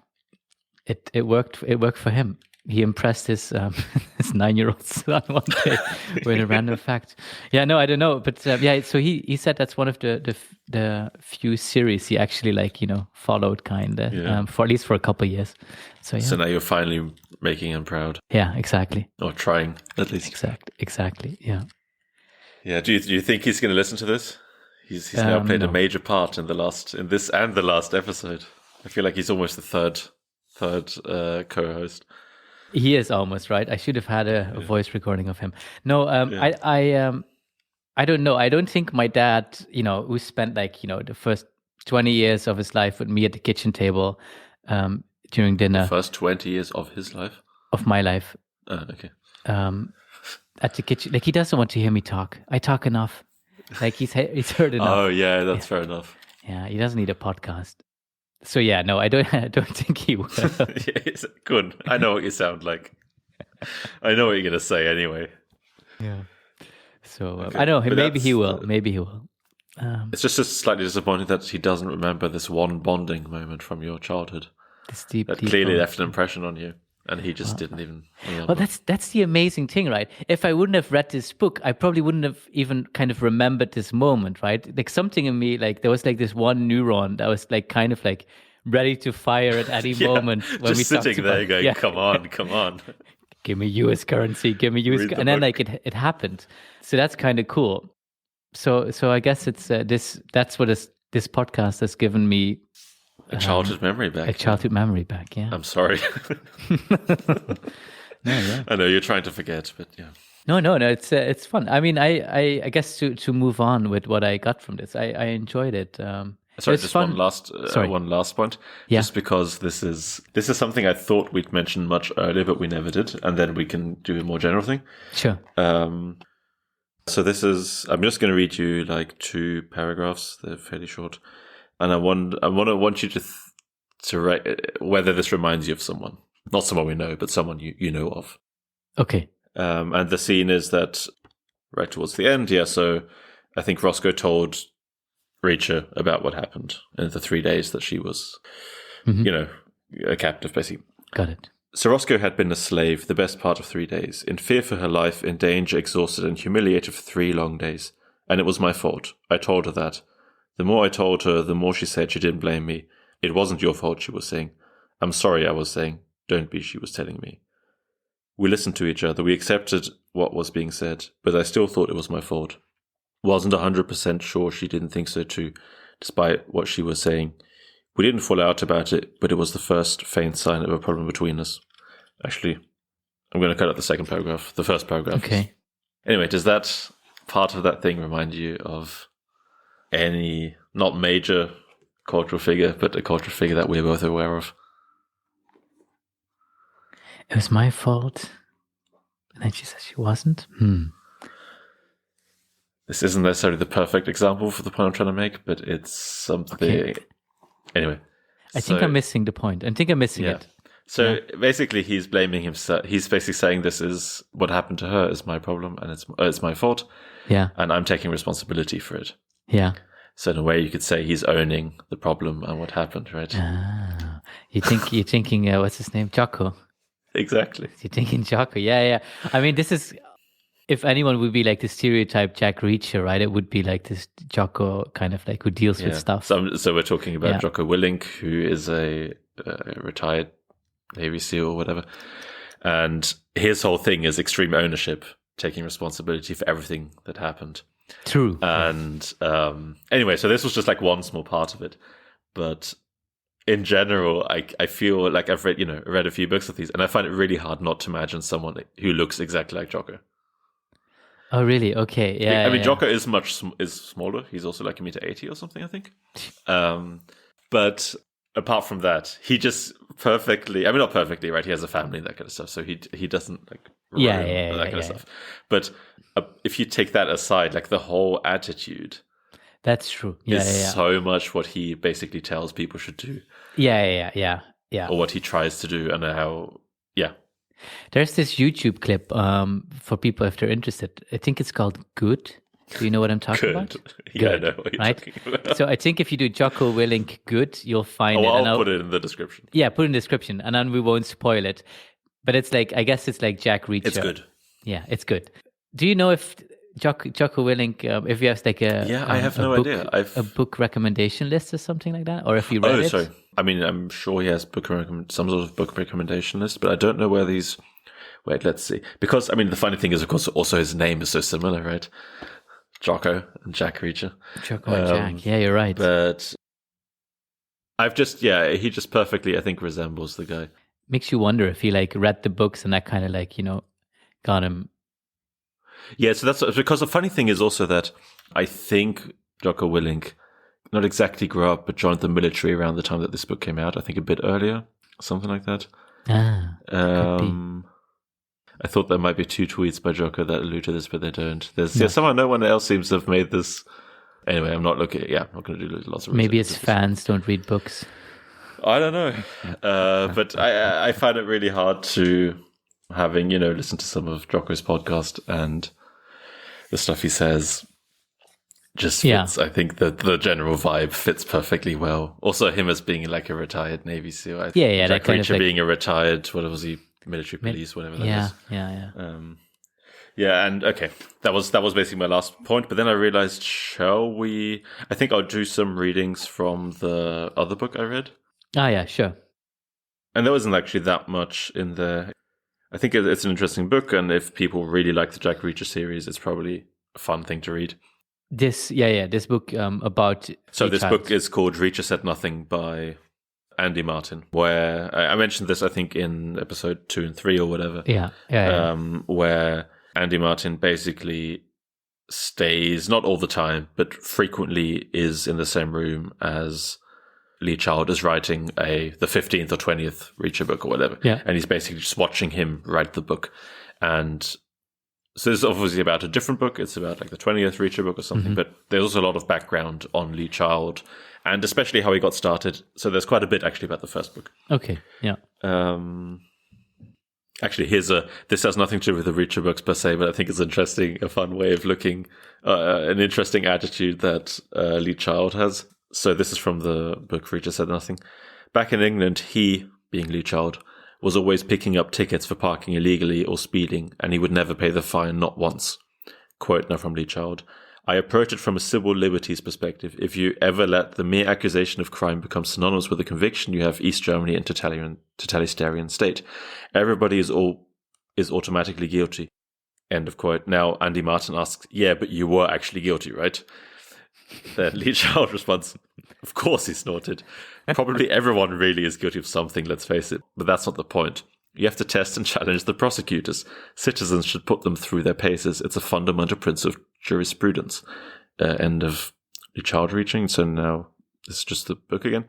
it worked. It worked for him. He impressed his 9-year-old son one day with a random fact. Yeah, no, I don't know, but so he said that's one of the few series he actually followed for at least for a couple of years. So yeah. So now you're finally making him proud. Yeah, exactly. Or trying at least. Exactly. Yeah. Yeah. Do you think he's going to listen to this? He's now played a major part in this and the last episode. I feel like he's almost the third co-host. He is almost, right. I should have had a voice recording of him. No, I don't know. I don't think my dad, who spent the first 20 years of his life with me at the kitchen table during dinner. The first 20 years of his life? Of my life. Okay. At the kitchen, he doesn't want to hear me talk. I talk enough. He's heard enough. Oh yeah, that's fair enough. Yeah, he doesn't need a podcast. So yeah, no, I don't think he will. Good. I know what you sound like. I know what you're gonna say anyway. Yeah. So okay. I know him. Maybe he will. Maybe he will. It's just slightly disappointing that he doesn't remember this one bonding moment from your childhood. This deep clearly left an impression on you, and he just didn't even remember. Well, that's the amazing thing, right? If I wouldn't have read this book, I probably wouldn't have even kind of remembered this moment, right? Like something in me, there was this one neuron that was ready to fire at any moment when just we sitting there going, "Come on." Give me US currency, give me US, and then it happened. So that's kind of cool. So I guess it's that's what this podcast has given me. A childhood memory back. A childhood memory back, yeah. I'm sorry. No, yeah. I know you're trying to forget, but yeah. No. It's fun. I mean, I guess to move on with what I got from this, I enjoyed it. Sorry, just fun. one last point. Yeah. Just because this is something I thought we'd mentioned much earlier, but we never did, and then we can do a more general thing. Sure. So this is. I'm just going to read you 2 paragraphs. They're fairly short, and I want you to write whether this reminds you of someone, not someone we know, but someone you know of. Okay. And the scene is that right towards the end. Yeah. So I think Roscoe told Reacher about what happened in the 3 days that she was, a captive, basically. Got it. So Roscoe had been a slave the best part of 3 days, in fear for her life, in danger, exhausted, and humiliated for 3 long days. And it was my fault. I told her that. The more I told her, the more she said she didn't blame me. It wasn't your fault, she was saying. I'm sorry, I was saying. Don't be, she was telling me. We listened to each other. We accepted what was being said, but I still thought it was my fault. Wasn't 100% sure she didn't think so too, despite what she was saying. We didn't fall out about it, but it was the first faint sign of a problem between us. Actually, I'm going to cut out the second paragraph, the first paragraph. Okay. Anyway, does that part of that thing remind you of any, not major cultural figure, but a cultural figure that we're both aware of? It was my fault. And then she said she wasn't. This isn't necessarily the perfect example for the point I'm trying to make, but it's something. Okay. Anyway. I think I'm missing the point. I think I'm missing it. So basically, he's blaming himself. He's basically saying this is what happened to her is my problem, and it's my fault. Yeah. And I'm taking responsibility for it. Yeah. So in a way, you could say he's owning the problem and what happened, right? You're thinking, what's his name? Jocko. Exactly. You're thinking Jocko. Yeah. I mean, this is, if anyone would be like the stereotype Jack Reacher, right? It would be like this Jocko kind of like who deals with stuff. So we're talking about Jocko Willink, who is a retired Navy SEAL or whatever. And his whole thing is extreme ownership, taking responsibility for everything that happened. True. And anyway, so this was just like one small part of it. But in general, I feel like I've read a few books of these, and I find it really hard not to imagine someone who looks exactly like Jocko. Oh, really? Okay. Yeah. I mean, Jocko is smaller. He's also like 1.80 m or something, I think. But apart from that, he just perfectly, I mean, not perfectly, right? He has a family and that kind of stuff. So he doesn't like that kind of stuff. But if you take that aside, like the whole attitude. That's true. Is so much what he basically tells people should do. Yeah. Or what he tries to do and how, There's this YouTube clip for people if they're interested. I think it's called Good. Do you know what I'm talking about? Yeah, I know what you're talking about. So I think if you do Jocko Willink Good, you'll find it. I'll put it in the description. Yeah, put it in the description, and then we won't spoil it. But it's like, I guess it's like Jack Reacher. It's good. Yeah, it's good. Do you know if Jocko Willink, if you have like I have no idea. A book recommendation list or something like that, or if you read it? Sorry. I mean, I'm sure he has some sort of book recommendation list, but I don't know where these. Wait, let's see. Because I mean, the funny thing is, of course, also his name is so similar, right? Jocko and Jack Reacher. Jocko and Jack. Yeah, you're right. But he just perfectly, I think, resembles the guy. Makes you wonder if he like read the books and that kind of like got him. Yeah, so that's because the funny thing is also that I think Jocko Willink not exactly grew up, but joined the military around the time that this book came out. I think a bit earlier, something like that. I thought there might be 2 tweets by Jocko that allude to this, but they don't. Somehow no one else seems to have made this. Anyway, I'm not looking. Yeah, I'm not going to do lots of. Maybe it's fans don't read books. I don't know, but I find it really hard to having listen to some of Jocko's podcast and the stuff he says. Just fits. I think that the general vibe fits perfectly well. Also, him as being like a retired Navy SEAL. Jack Reacher being a retired, what was he? Military police, whatever that is. Yeah. And okay, that was basically my last point. But then I realized, I think I'll do some readings from the other book I read. Ah, yeah, sure. And there wasn't actually that much in there. I think it's an interesting book, and if people really like the Jack Reacher series, it's probably a fun thing to read. This book about. So this book is called Reacher Said Nothing by Andy Martin, where I mentioned this, I think, in episode 2 and 3 or whatever. Where Andy Martin basically stays, not all the time, but frequently is in the same room as Lee Child is writing the 15th or 20th Reacher book or whatever. Yeah. And he's basically just watching him write the book. And so this is obviously about a different book. It's about like the 20th Reacher book or something, but there's also a lot of background on Lee Child and especially how he got started. So there's quite a bit actually about the first book. Okay, yeah. Actually, this has nothing to do with the Reacher books per se, but I think it's interesting, a fun way of looking, an interesting attitude that Lee Child has. So this is from the book Reacher Said Nothing. Back in England, he, being Lee Child, was always picking up tickets for parking illegally or speeding, and he would never pay the fine, not once. Quote now from Lee Child. I approach it from a civil liberties perspective. If you ever let the mere accusation of crime become synonymous with a conviction, you have East Germany and totalitarian state. Everybody is automatically guilty. End of quote. Now, Andy Martin asks, yeah, but you were actually guilty, right? Then Lee Child responds, of course he snorted. Probably everyone really is guilty of something, let's face it. But that's not the point. You have to test and challenge the prosecutors. Citizens should put them through their paces. It's a fundamental principle of jurisprudence. End of Lee Child reaching. So now this is just the book again.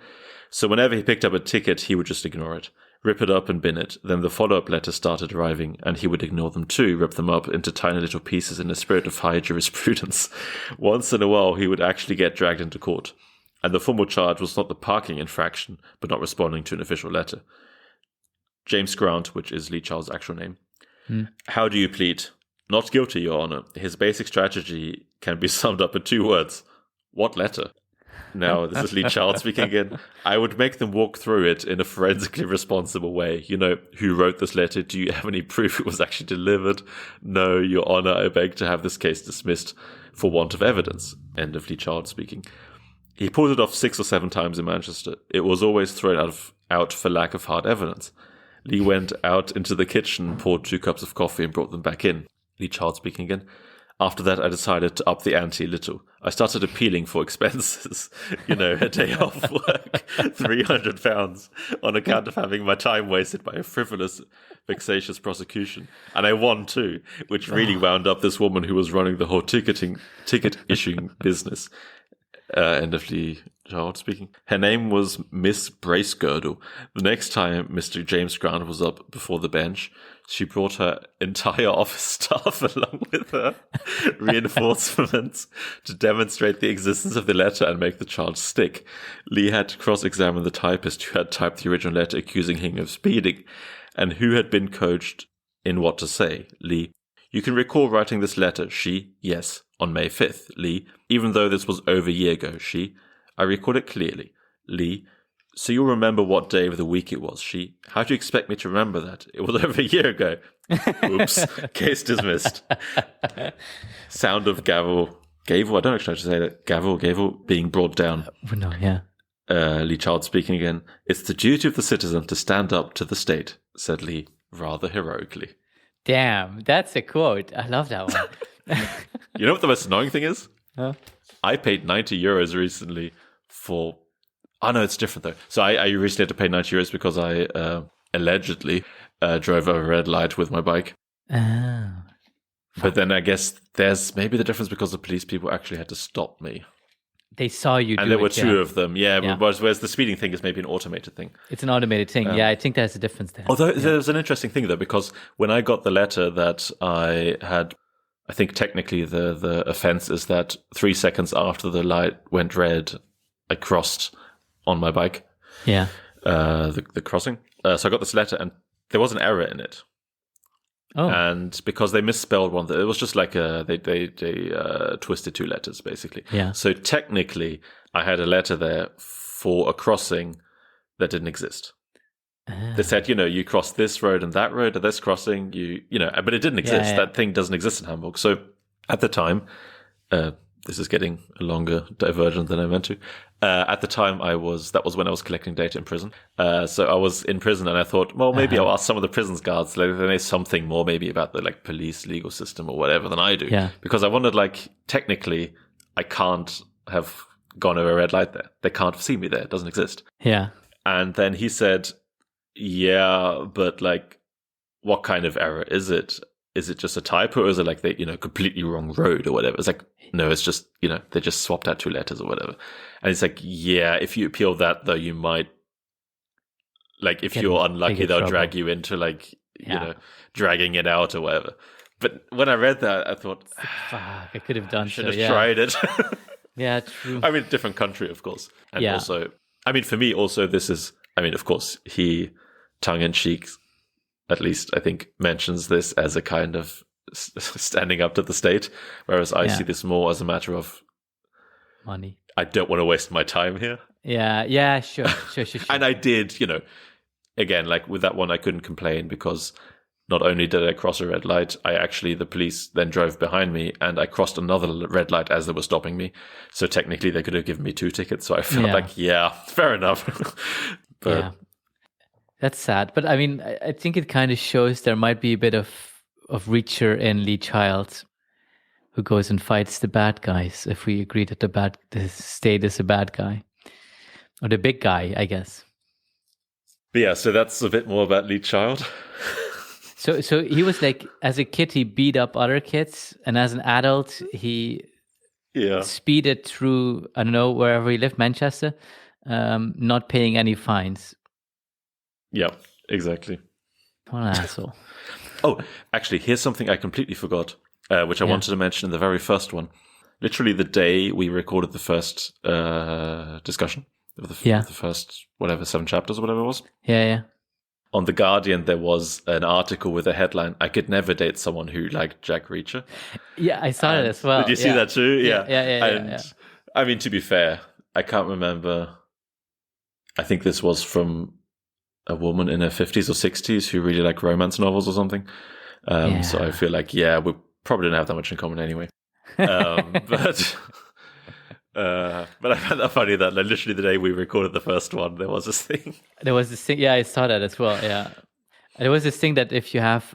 So whenever he picked up a ticket, he would just ignore it, rip it up and bin it. Then the follow-up letters started arriving, and he would ignore them too, rip them up into tiny little pieces in a spirit of high jurisprudence. Once in a while, he would actually get dragged into court. And the formal charge was not the parking infraction, but not responding to an official letter. James Grant, which is Lee Child's actual name. Hmm. How do you plead? Not guilty, Your Honor. His basic strategy can be summed up in 2 words. What letter? Now, this is Lee Child speaking again. I would make them walk through it in a forensically responsible way. You know, who wrote this letter? Do you have any proof it was actually delivered? No, Your Honor, I beg to have this case dismissed for want of evidence. End of Lee Child speaking. He pulled it off 6 or 7 times in Manchester. It was always thrown out for lack of hard evidence. Lee went out into the kitchen, poured 2 cups of coffee and brought them back in. Lee Child speaking again. After that, I decided to up the ante a little. I started appealing for expenses. You know, a day off work, £300 on account of having my time wasted by a frivolous, vexatious prosecution. And I won too, which really wound up this woman who was running the whole ticket issuing business. End of Lee Child speaking. Her name was Miss Bracegirdle. The next time Mr. James Grant was up before the bench, she brought her entire office staff along with her, reinforcements, to demonstrate the existence of the letter and make the charge stick. Lee had to cross-examine the typist who had typed the original letter accusing him of speeding, and who had been coached in what to say. Lee: you can recall writing this letter. She: yes, on May 5th. Lee: even though this was over a year ago. She: I recall it clearly. Lee: so you'll remember what day of the week it was. She: how do you expect me to remember that? It was over a year ago. Oops. Case dismissed. Sound of gavel, I don't actually know how to say that. Gavel being brought down. No, yeah. Lee Child speaking again. It's the duty of the citizen to stand up to the state, said Lee, rather heroically. Damn, that's a quote. I love that one. You know what the most annoying thing is? Huh? I paid €90 recently for... Oh, no, it's different, though. So I recently had to pay €90 because I allegedly drove over a red light with my bike. Oh. But then I guess there's maybe the difference because the police people actually had to stop me. They saw you do it. And there were 2 of them, yeah. Yeah. Whereas the speeding thing is maybe an automated thing. It's an automated thing. Yeah, I think there's a difference there. Although there's an interesting thing, though, because when I got the letter that I had... I think technically the offense is that 3 seconds after the light went red, I crossed on my bike. Yeah. The crossing. So I got this letter and there was an error in it. Oh. And because they misspelled one, it was just like they twisted 2 letters, basically. Yeah. So technically, I had a letter there for a crossing that didn't exist. They said, you cross this road and that road, or this crossing, but it didn't exist. Yeah. That thing doesn't exist in Hamburg. So at the time, this is getting a longer diversion than I meant to. At the time, that was when I was collecting data in prison. So I was in prison and I thought, well, maybe I'll ask some of the prisons guards, they know something more maybe about the police legal system or whatever than I do. Yeah. Because I wondered, technically, I can't have gone over a red light there. They can't see me there. It doesn't exist. Yeah. And then he said, yeah, but what kind of error is it? Is it just a typo, or is it they, completely wrong road or whatever? It's no, it's just, they just swapped out 2 letters or whatever. And it's yeah, if you appeal that, though, you might, if you're unlucky, they'll drag you into dragging it out or whatever. But when I read that, I thought, fuck, I could have done should have tried it. Yeah, true. I mean, different country, of course. And also, I mean, for me, also, this is, I mean, of course, he, tongue-in-cheek, at least, I think, mentions this as a kind of standing up to the state, whereas I see this more as a matter of money. I don't want to waste my time here. Yeah, sure. And I did, again, with that one, I couldn't complain because not only did I cross a red light, the police then drove behind me and I crossed another red light as they were stopping me. So technically they could have given me 2 tickets. So I felt fair enough. But yeah. That's sad. But I mean, I think it kind of shows there might be a bit of Reacher in Lee Child, who goes and fights the bad guys, if we agree that the state is a bad guy. Or the big guy, I guess. But yeah, so that's a bit more about Lee Child. So he was as a kid, he beat up other kids, and as an adult, he speeded through, I don't know, wherever he lived, Manchester, not paying any fines. Yeah, exactly. What an asshole. Oh, actually, here's something I completely forgot, which I wanted to mention in the very first one. Literally the day we recorded the first discussion of the first, 7 chapters or whatever it was. Yeah. on The Guardian, there was an article with a headline, "I could never date someone who liked Jack Reacher." Yeah, I saw it as well. Did you see that too? Yeah. Yeah. I mean, to be fair, I can't remember. I think this was from a woman in her 50s or 60s who really liked romance novels or something. So I feel like, we probably didn't have that much in common anyway. But I found that funny that literally the day we recorded the first one, there was this thing. There was this thing. Yeah, I saw that as well. Yeah. There was this thing that if you have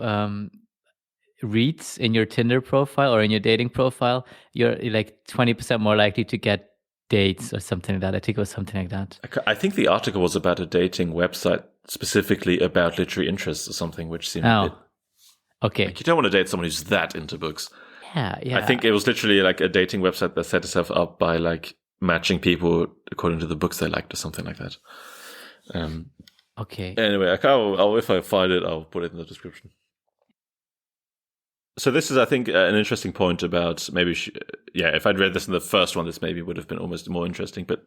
reads in your Tinder profile or in your dating profile, you're like 20% more likely to get dates or something like that. I think it was something like that. I think the article was about a dating website specifically about literary interests or something, which seemed a bit... Okay. Like, you don't want to date someone who's that into books. Yeah. I think it was literally like a dating website that set itself up by like matching people according to the books they liked or something like that. Okay. Anyway, if I find it, I'll put it in the description. So this is, I think, an interesting point about maybe, if I'd read this in the first one, this maybe would have been almost more interesting. But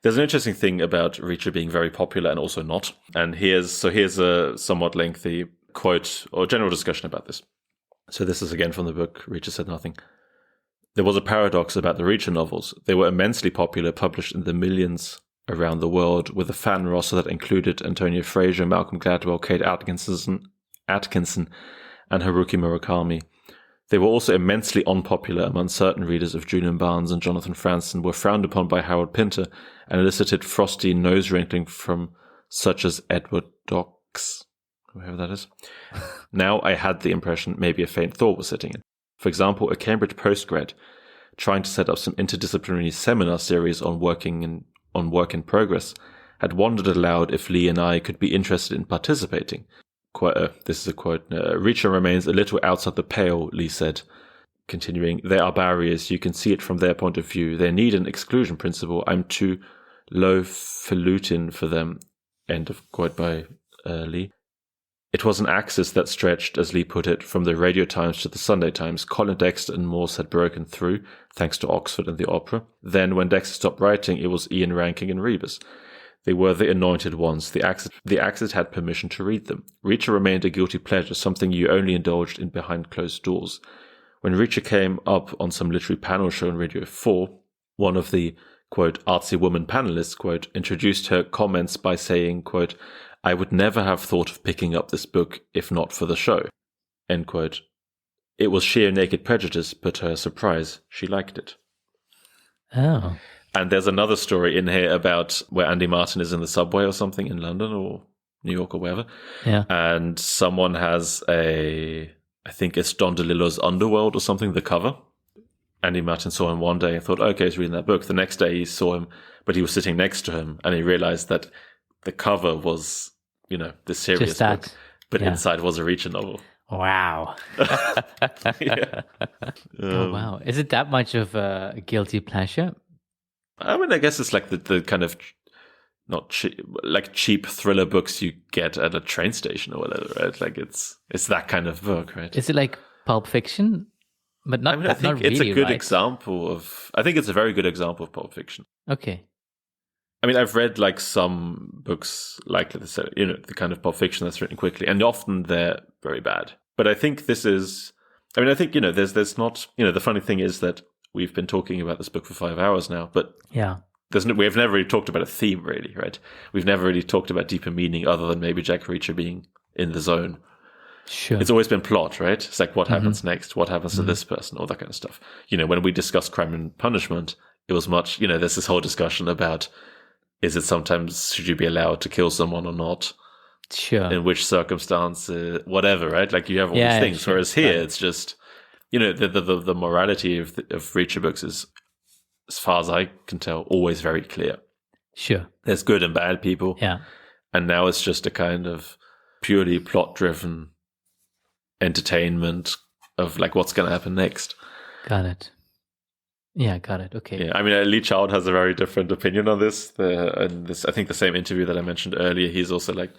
there's an interesting thing about Reacher being very popular and also not. And here's a somewhat lengthy quote or general discussion about this. So this is again from the book, Reacher Said Nothing. There was a paradox about the Reacher novels. They were immensely popular, published in the millions around the world, with a fan roster that included Antonio Fraser, Malcolm Gladwell, Kate Atkinson, and Haruki Murakami. They were also immensely unpopular among certain readers of Julian Barnes and Jonathan Franzen, were frowned upon by Harold Pinter, and elicited frosty nose-wrinkling from such as Edward Docks, whoever that is. Now I had the impression maybe a faint thought was sitting in. For example, a Cambridge postgrad trying to set up some interdisciplinary seminar series on work in progress had wondered aloud if Lee and I could be interested in participating. This is a quote. Reacher remains a little outside the pale, Lee said. Continuing, there are barriers. You can see it from their point of view. They need an exclusion principle. I'm too low-falutin for them. End of quote by Lee. It was an axis that stretched, as Lee put it, from the Radio Times to the Sunday Times. Colin Dexter and Morse had broken through, thanks to Oxford and the opera. Then, when Dexter stopped writing, it was Ian Rankin and Rebus. They were the anointed ones. The axis had permission to read them. Reacher remained a guilty pleasure, something you only indulged in behind closed doors. When Reacher came up on some literary panel show on Radio 4, one of the, quote, artsy woman panelists, quote, introduced her comments by saying, quote, I would never have thought of picking up this book if not for the show, end quote. It was sheer naked prejudice, but to her surprise, she liked it. Oh. And there's another story in here about where Andy Martin is in the subway or something in London or New York or wherever. Yeah. And someone has I think it's Don DeLillo's Underworld or something, the cover. Andy Martin saw him one day and thought, okay, he's reading that book. The next day he saw him, but he was sitting next to him and he realized that the cover was, the serious book, but inside was a Reacher novel. Wow. Yeah. Oh, wow. Is it that much of a guilty pleasure? I mean, I guess it's like the kind of not cheap, like cheap thriller books you get at a train station or whatever, right? Like it's that kind of book, right? Is it like Pulp Fiction? But not. I mean, I think it's a good example of. I think it's a very good example of Pulp Fiction. Okay. I mean, I've read like some books like the kind of Pulp Fiction that's written quickly, and often they're very bad. But I think this is. I mean, I think there's not. The funny thing is that we've been talking about this book for 5 hours now, but yeah, we've never really talked about a theme, really, right? We've never really talked about deeper meaning other than maybe Jack Reacher being in the zone. Sure. It's always been plot, right? It's like what happens next, what happens to this person, all that kind of stuff. When we discussed Crime and Punishment, it was much, there's this whole discussion about is it sometimes should you be allowed to kill someone or not? Sure. In which circumstance, whatever, right? Like you have all these things. Sure. Whereas here, it's just, the morality of Reacher books is, as far as I can tell, always very clear. Sure. There's good and bad people. Yeah. And now it's just a kind of purely plot-driven entertainment of like what's going to happen next. Got it. Yeah, got it. Okay. Yeah, I mean, Lee Child has a very different opinion on this. And I think the same interview that I mentioned earlier, he's also like,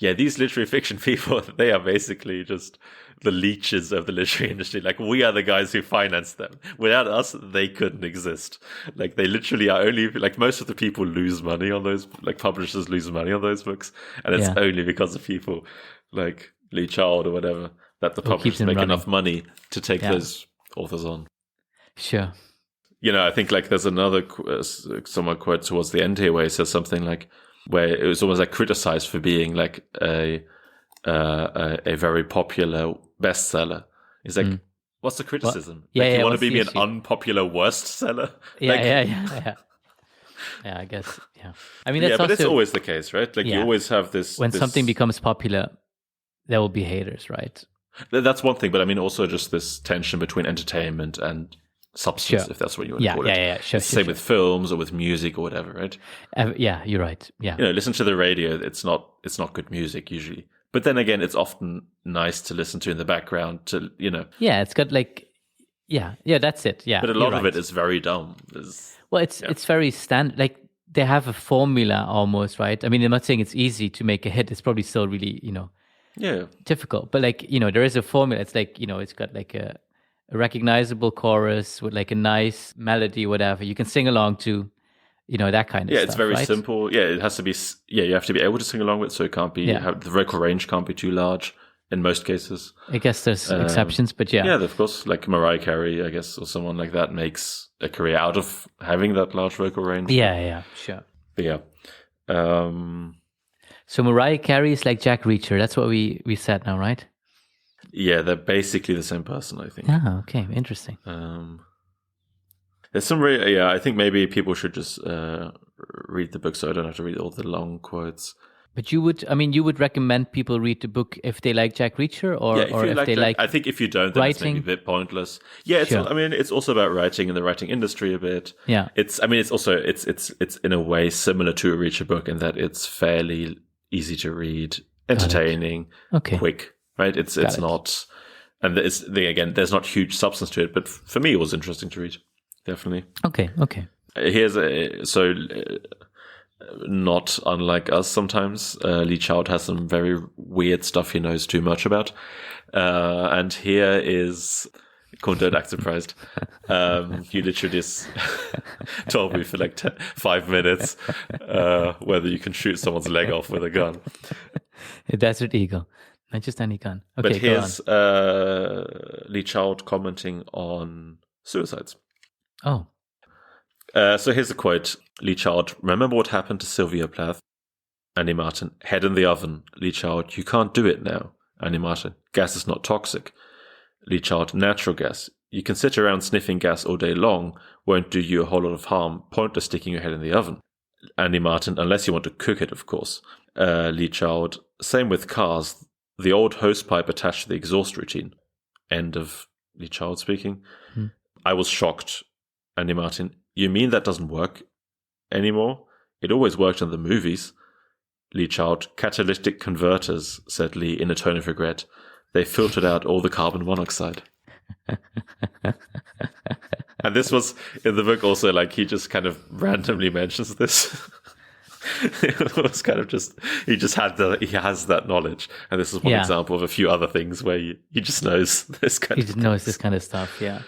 Yeah, these literary fiction people, they are basically just the leeches of the literary industry. Like, we are the guys who finance them. Without us, they couldn't exist. Like, they literally are only, like, most of the people lose money on those, like, publishers lose money on those books. And it's only because of people like Lee Child or whatever that the publishers make enough money to take those authors on. Sure. You know, I think, like, there's another, someone quote towards the end here where he says something like, where it was almost like criticized for being like a very popular bestseller. It's like, what's the criticism? Well, you want to be an unpopular worst seller? Yeah, I guess. Yeah, I mean, that's but also, it's always the case, right? Like, you always have this. When something becomes popular, there will be haters, right? That's one thing, but I mean, also just this tension between entertainment and substance, if that's what you want to call it. Yeah. Same with films or with music or whatever, right? Yeah, you're right. Yeah. You know, listen to the radio. It's not good music usually. But then again, it's often nice to listen to in the background to, you know. Yeah, it's got like, yeah, that's it. Yeah. But a lot of it is very dumb. It's very standard. Like, they have a formula almost, right? I mean, I'm not saying it's easy to make a hit. It's probably still really, difficult. But like, there is a formula. It's like, it's got like a recognizable chorus with like a nice melody, whatever. You can sing along to, that kind of stuff. Yeah, it's very right? simple. Yeah, it has to be, you have to be able to sing along with it, so it can't be, the vocal range can't be too large in most cases. I guess there's exceptions, but yeah. Yeah, of course, like Mariah Carey, I guess, or someone like that makes a career out of having that large vocal range. Yeah, sure. But yeah. So Mariah Carey is like Jack Reacher. That's what we said now, right? Yeah, they're basically the same person, I think. Ah, okay, interesting. There's some I think maybe people should just read the book so I don't have to read all the long quotes. But you would recommend people read the book if they like Jack Reacher, or if they like. I think if you don't, then it's maybe a bit pointless. Yeah, it's also about writing and the writing industry a bit. Yeah, it's also in a way similar to a Reacher book in that it's fairly easy to read, entertaining, quick. Right? It's not, and there's not huge substance to it. But for me, it was interesting to read. Definitely. Okay. Not unlike us sometimes, Lee Child has some very weird stuff he knows too much about. And here is, Koen, don't act surprised. You literally just told me for like 5 minutes whether you can shoot someone's leg off with a gun. A Desert Eagle. Not just any gun. Okay, but here's Lee Child commenting on suicides. Oh. So here's a quote. Lee Child, remember what happened to Sylvia Plath? Annie Martin, head in the oven. Lee Child, you can't do it now. Annie Martin, gas is not toxic. Lee Child, natural gas. You can sit around sniffing gas all day long, won't do you a whole lot of harm, pointless sticking your head in the oven. Annie Martin, unless you want to cook it, of course. Lee Child, same with cars. The old hosepipe attached to the exhaust routine. End of Lee Child speaking. I was shocked. Andy Martin, you mean that doesn't work anymore? It always worked in the movies. Lee Child, catalytic converters, said Lee in a tone of regret. They filtered out all the carbon monoxide. And this was in the book also, like, he just kind of randomly mentions this. It was kind of just, he has that knowledge. And this is one example of a few other things where he just knows this kind of stuff. He knows this kind of stuff, yeah.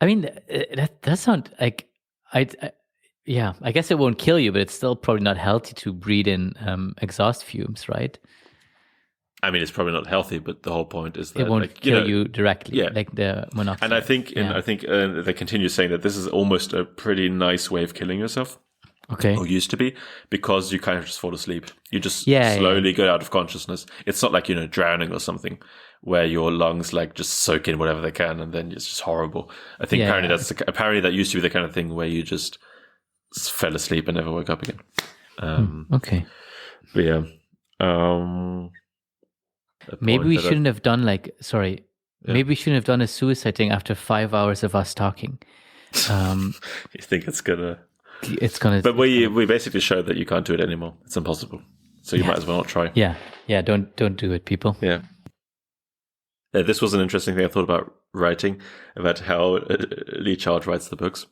I mean, that sounds like, I guess it won't kill you, but it's still probably not healthy to breathe in exhaust fumes, right? I mean, it's probably not healthy, but the whole point is that it won't kill you directly, like the monoxide. And I think, they continue saying that this is almost a pretty nice way of killing yourself. Okay. Or used to be, because you kind of just fall asleep. You just slowly go out of consciousness. It's not like, drowning or something where your lungs like just soak in whatever they can and then it's just horrible. I think apparently that used to be the kind of thing where you just fell asleep and never woke up again. Okay. But yeah. Maybe we shouldn't have done maybe we shouldn't have done a suicide thing after 5 hours of us talking. You think it's gonna... But we basically showed that you can't do it anymore. It's impossible. So you might as well not try. Yeah. Don't do it, people. Yeah. This was an interesting thing I thought about writing, about how Lee Child writes the books.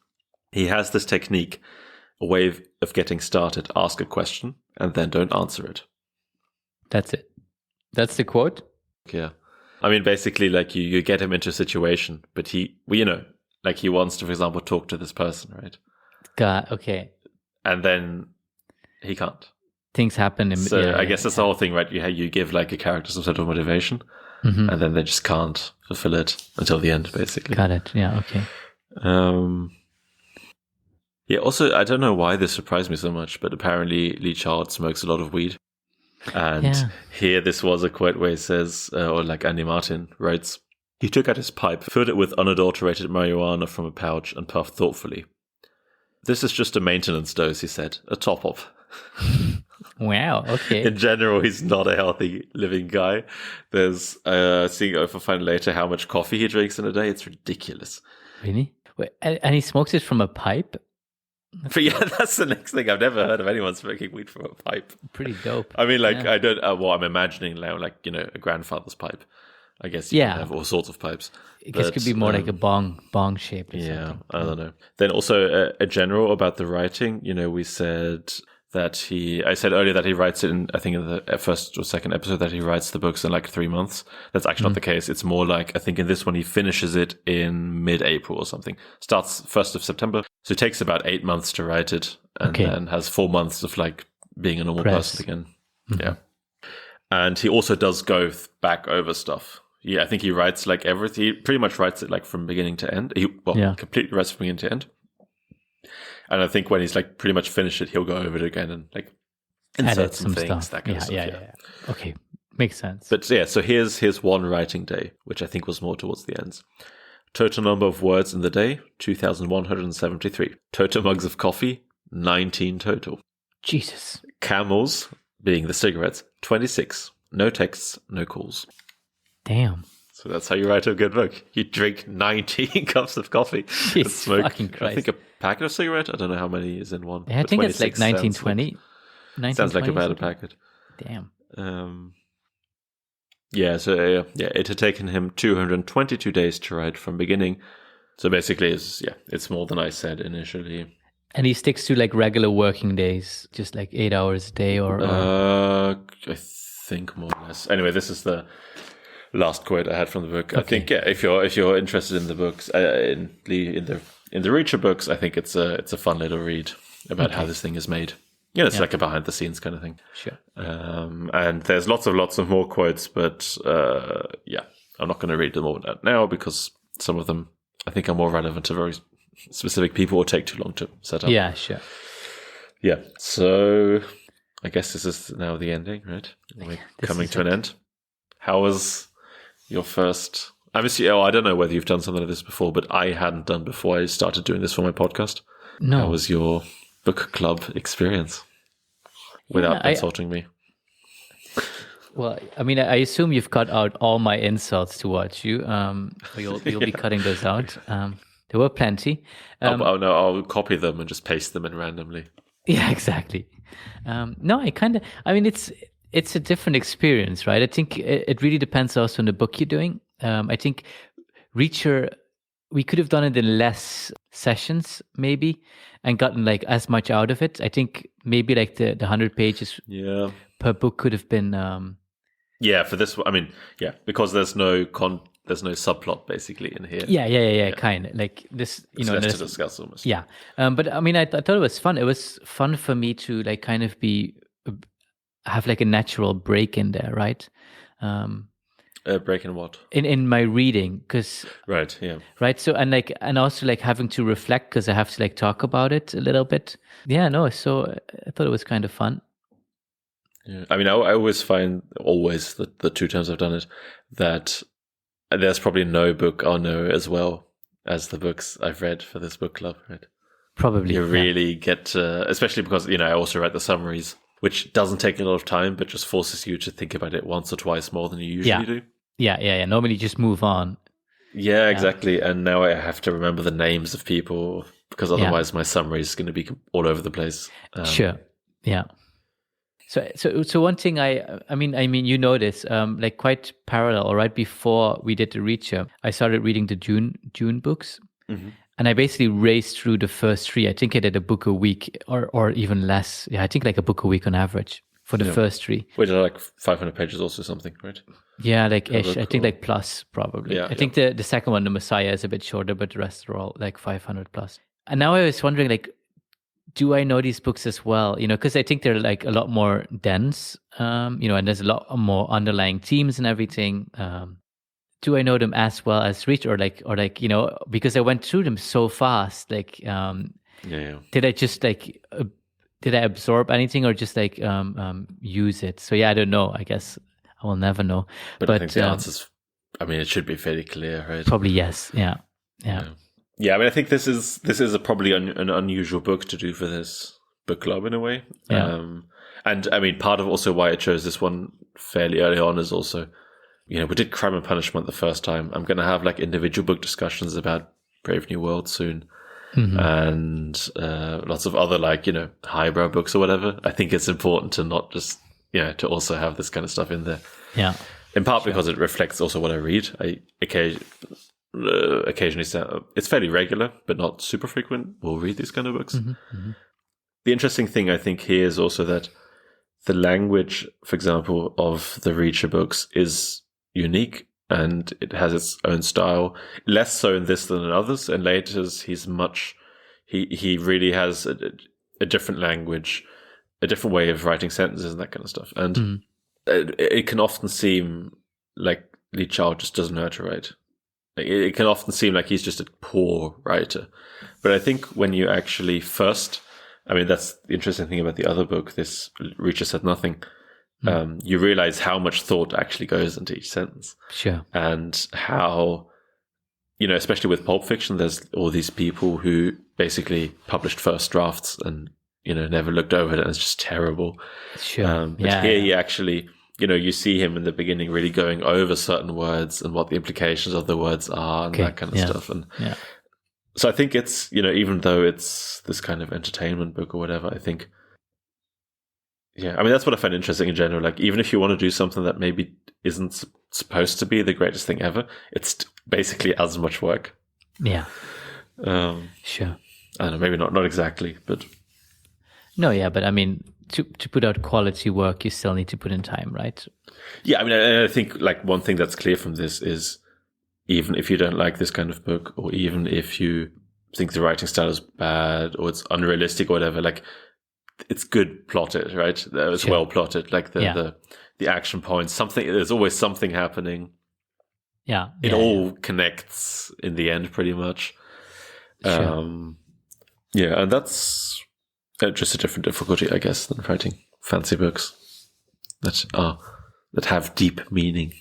He has this technique, a way of getting started. Ask a question and then don't answer it. That's it. That's the quote. Yeah. I mean, basically, like you get him into a situation, but he wants to, for example, talk to this person, right? God, okay. And then he can't. Things happen. So I guess that's the whole thing, right? You give like a character some sort of motivation, and then they just can't fulfill it until the end, basically. Got it. Yeah. Okay. Yeah. Also, I don't know why this surprised me so much, but apparently Lee Child smokes a lot of weed. And here, this was a quote where he says, or like Andy Martin writes, he took out his pipe, filled it with unadulterated marijuana from a pouch, and puffed thoughtfully. This is just a maintenance dose, he said, a top-up. Wow, okay. In general, he's not a healthy living guy. There's, seeing if I find later how much coffee he drinks in a day, it's ridiculous. Really? Wait, and he smokes it from a pipe? But yeah, that's the next thing. I've never heard of anyone smoking weed from a pipe. Pretty dope. I mean, like, I don't, I'm imagining now, like, a grandfather's pipe. I guess you can have all sorts of pipes. I guess it could be more like a bong shape or something. I don't know. Then also a general about the writing. We said that I said earlier that he writes it in, I think in the first or second episode, that he writes the books in like 3 months. That's actually not the case. It's more like, I think in this one, he finishes it in mid-April or something. Starts 1st of September. So it takes about 8 months to write it, and then has 4 months of like being a normal person again. Yeah. And he also does go back over stuff. Yeah, I think he writes like everything. He pretty much writes it like from beginning to end. Completely writes from beginning to end. And I think when he's like pretty much finished it, he'll go over it again and like insert some things, that kind of stuff. Yeah. Okay, makes sense. But yeah, so here's one writing day, which I think was more towards the ends. Total number of words in the day, 2,173. Total mugs of coffee, 19 total. Jesus. Camels, being the cigarettes, 26. No texts, no calls. Damn. So that's how you write a good book. You drink 19 cups of coffee. Jesus fucking Christ. I think a packet of cigarette. I don't know how many is in one. Yeah, I think it's like 1920. Sounds like about a packet. Damn. It had taken him 222 days to write from beginning. So basically, it's more than I said initially. And he sticks to like regular working days, just like 8 hours a day, or... I think more or less. Anyway, this is the last quote I had from the book. Okay. I think if you're interested in the books, in the Reacher books, I think it's a fun little read about how this thing is made. It's like a behind the scenes kind of thing. Sure. And there's lots of more quotes, but I'm not going to read them all out now because some of them I think are more relevant to very specific people or take too long to set up. Yeah, sure. Yeah. So I guess this is now the ending, right? We're coming to an end. How was your first? I don't know whether you've done something like this before, but I hadn't done before I started doing this for my podcast. No. How was your book club experience without insulting me? Well, I mean, I assume you've cut out all my insults towards you. You'll be cutting those out. There were plenty. I'll copy them and just paste them in randomly. Yeah, exactly. It's a different experience, right? I think it really depends also on the book you're doing. I think Reacher, we could have done it in less sessions, maybe, and gotten like as much out of it. I think maybe like the 100 pages per book could have been. For this, because there's no subplot basically in here. Yeah. Kind of like this, it's less to discuss almost. Yeah, but I mean, I thought it was fun. It was fun for me to like kind of have like a natural break in there, right? Break in what? In my reading, because right, yeah, right. So and also like having to reflect because I have to like talk about it a little bit. Yeah, no. So I thought it was kind of fun. Yeah, I mean, I always find the 2 times I've done it that there's probably no book I'll know as well as the books I've read for this book club. Right? Probably you really get, especially because I also write the summaries, which doesn't take a lot of time, but just forces you to think about it once or twice more than you usually do. Yeah. Normally, you just move on. Yeah, exactly. And now I have to remember the names of people because otherwise my summary is going to be all over the place. Sure. Yeah. So one thing I mean, you know this, like quite parallel, right before we did the Reacher, I started reading the June books, and I basically raced through the first 3. I think I did a book a week, or even less. Yeah, I think like a book a week on average. for the first 3. Which are like 500 pages also something, right? Yeah, like ish. I think like plus probably. Yeah, I think the second one, the Messiah, is a bit shorter, but the rest are all like 500 plus. And now I was wondering, like, do I know these books as well? You know, because I think they're like a lot more dense, you know, and there's a lot more underlying themes and everything. Do I know them as well as Reach, or like, you know, because I went through them so fast, like, did I just like, did I absorb anything or just like use it? So yeah, I don't know. I guess I will never know. But I think the answer's, I mean, it should be fairly clear, right? Probably yes. Yeah. Yeah, I mean, I think this is probably an unusual book to do for this book club in a way. Yeah. And I mean, part of also why I chose this one fairly early on is also, you know, we did Crime and Punishment the first time. I'm going to have like individual book discussions about Brave New World soon. And lots of other, like, you know, highbrow books or whatever. I think it's important to not just, you know, to also have this kind of stuff in there. Yeah. In part because it reflects also what I read. I occasionally it's fairly regular, but not super frequent. We'll read these kind of books. The interesting thing I think here is also that the language, for example, of the Reacher books is unique. And it has its own style, less so in this than in others. And later, he really has a different language, a different way of writing sentences and that kind of stuff. And it can often seem like Lee Chow just doesn't know how to write. Like, it can often seem like he's just a poor writer. But I think when you actually I mean, that's the interesting thing about the other book, this Reacher Said Nothing. You realize how much thought actually goes into each sentence. Sure. And how, you know, especially with Pulp Fiction, there's all these people who basically published first drafts and, you know, never looked over it, and it's just terrible. Sure. But here he actually, you know, you see him in the beginning really going over certain words and what the implications of the words are and that kind of stuff. And so I think it's, you know, even though it's this kind of entertainment book or whatever, I think, yeah, I mean, that's what I find interesting in general. Like, even if you want to do something that maybe isn't supposed to be the greatest thing ever, it's basically as much work. Yeah. Sure. I don't know, maybe not exactly, but... No, yeah, but I mean, to put out quality work, you still need to put in time, right? Yeah, I mean, I think, like, one thing that's clear from this is, even if you don't like this kind of book, or even if you think the writing style is bad, or it's unrealistic or whatever, like... It's good plotted, right? It's well plotted. Like the action points, there's always something happening. Yeah. It all connects in the end pretty much. Sure. Yeah, and that's just a different difficulty, I guess, than writing fancy books that have deep meaning,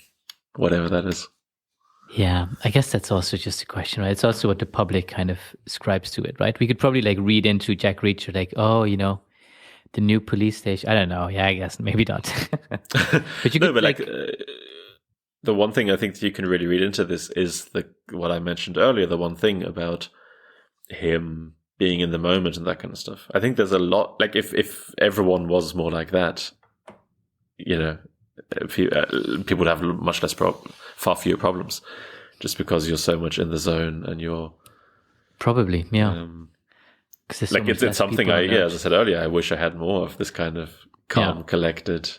whatever that is. Yeah, I guess that's also just a question, right? It's also what the public kind of ascribes to it, right? We could probably like read into Jack Reacher, like, oh, you know, the new police station. I don't know. Yeah, I guess maybe not. But you could, the one thing I think that you can really read into this is what I mentioned earlier, the one thing about him being in the moment and that kind of stuff. I think there's a lot, like if everyone was more like that, you know, people would have much less far fewer problems, just because you're so much in the zone and you're probably like it's something as I said earlier, I wish I had more of this kind of calm, collected.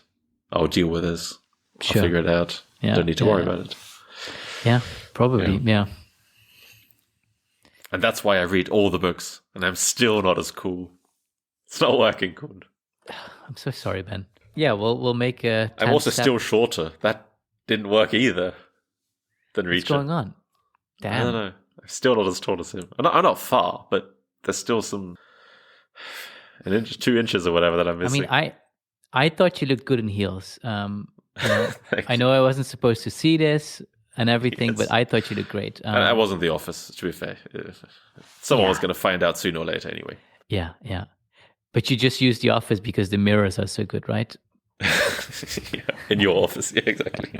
I'll deal with this. I'll figure it out. Don't need to worry about it. Yeah, probably. Yeah. And that's why I read all the books, and I'm still not as cool. It's not working, Koen. I'm so sorry, Ben. Yeah, we'll make a... I'm also still shorter. That didn't work either than Reacher. What's going on? Damn. I don't know. I'm still not as tall as him. I'm not far, but there's still some... 2 inches or whatever that I'm missing. I mean, I thought you looked good in heels. You know, I know I wasn't supposed to see this and everything, but I thought you looked great. I was in the office, to be fair. Someone was going to find out sooner or later anyway. Yeah. But you just used the office because the mirrors are so good, right? In your office, yeah, exactly.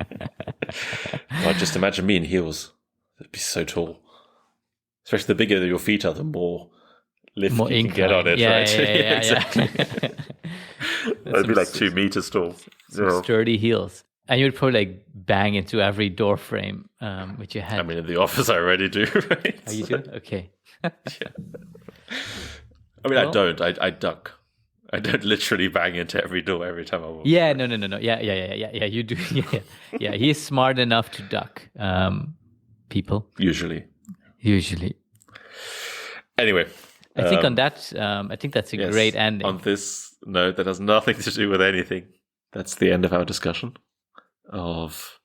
Well, just imagine me in heels. It'd be so tall. Especially the bigger your feet are, the more lift you can get on it, right? Yeah, exactly. That'd be like 2 meters tall. Sturdy heels. And you'd probably like bang into every door frame with your head. I mean, in the office I already do, right? Oh, you do? Okay. Yeah. I mean, I don't. I duck. I don't literally bang into every door every time I walk. Yeah, no. Yeah. You do. Yeah. He's smart enough to duck people. Usually. Anyway, I think on that, I think that's a great ending. On this note, that has nothing to do with anything. That's the end of our discussion of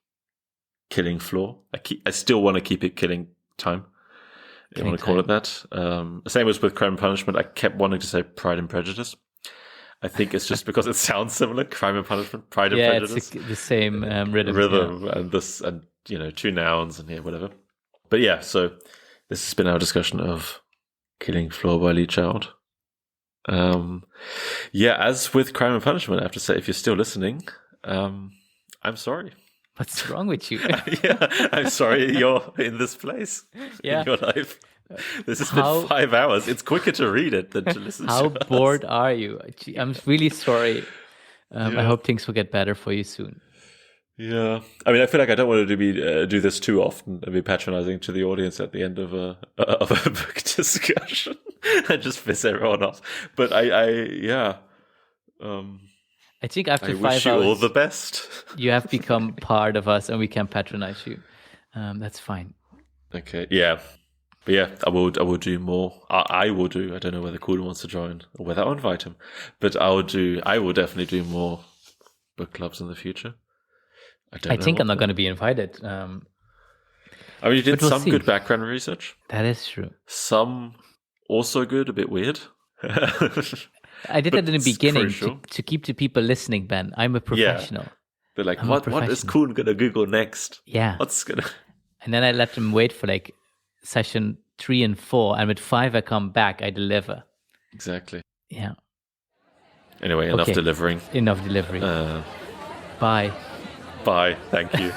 Killing Floor. I still want to keep it Killing Time. You want to call it that? Same as with Crime and Punishment. I kept wanting to say Pride and Prejudice. I think it's just because it sounds similar. Crime and Punishment, Pride and Prejudice. Yeah, it's the same rhythm. And this, and two nouns and whatever. But yeah, so this has been our discussion of Killing Floor by Lee Child. As with Crime and Punishment, I have to say, if you're still listening, I'm sorry. What's wrong with you? I'm sorry you're in this place in your life. This has been 5 hours. It's quicker to read it than to listen to How us. bored are you? I'm really sorry. I hope things will get better for you soon. Yeah. I mean, I feel like I don't want to do this too often and be patronizing to the audience at the end of a book discussion and just piss everyone off. But I think after 5 hours, I wish you all the best. You have become part of us and we can patronize you. That's fine. Okay. Yeah. But yeah, I will do more. I will do. I don't know whether Koen wants to join or whether I'll invite him. But I will definitely do more book clubs in the future. I think I'm not going to be invited. I mean, you did some good background research. That is true. Some also good, a bit weird. I did that in the beginning to keep the people listening, Ben. I'm a professional. Yeah. They're like, what is Koen going to Google next? Yeah. And then I let them wait for like session 3 and 4. And with 5, I come back, I deliver. Exactly. Yeah. Anyway, enough delivering. Enough delivering. Bye. Bye. Thank you.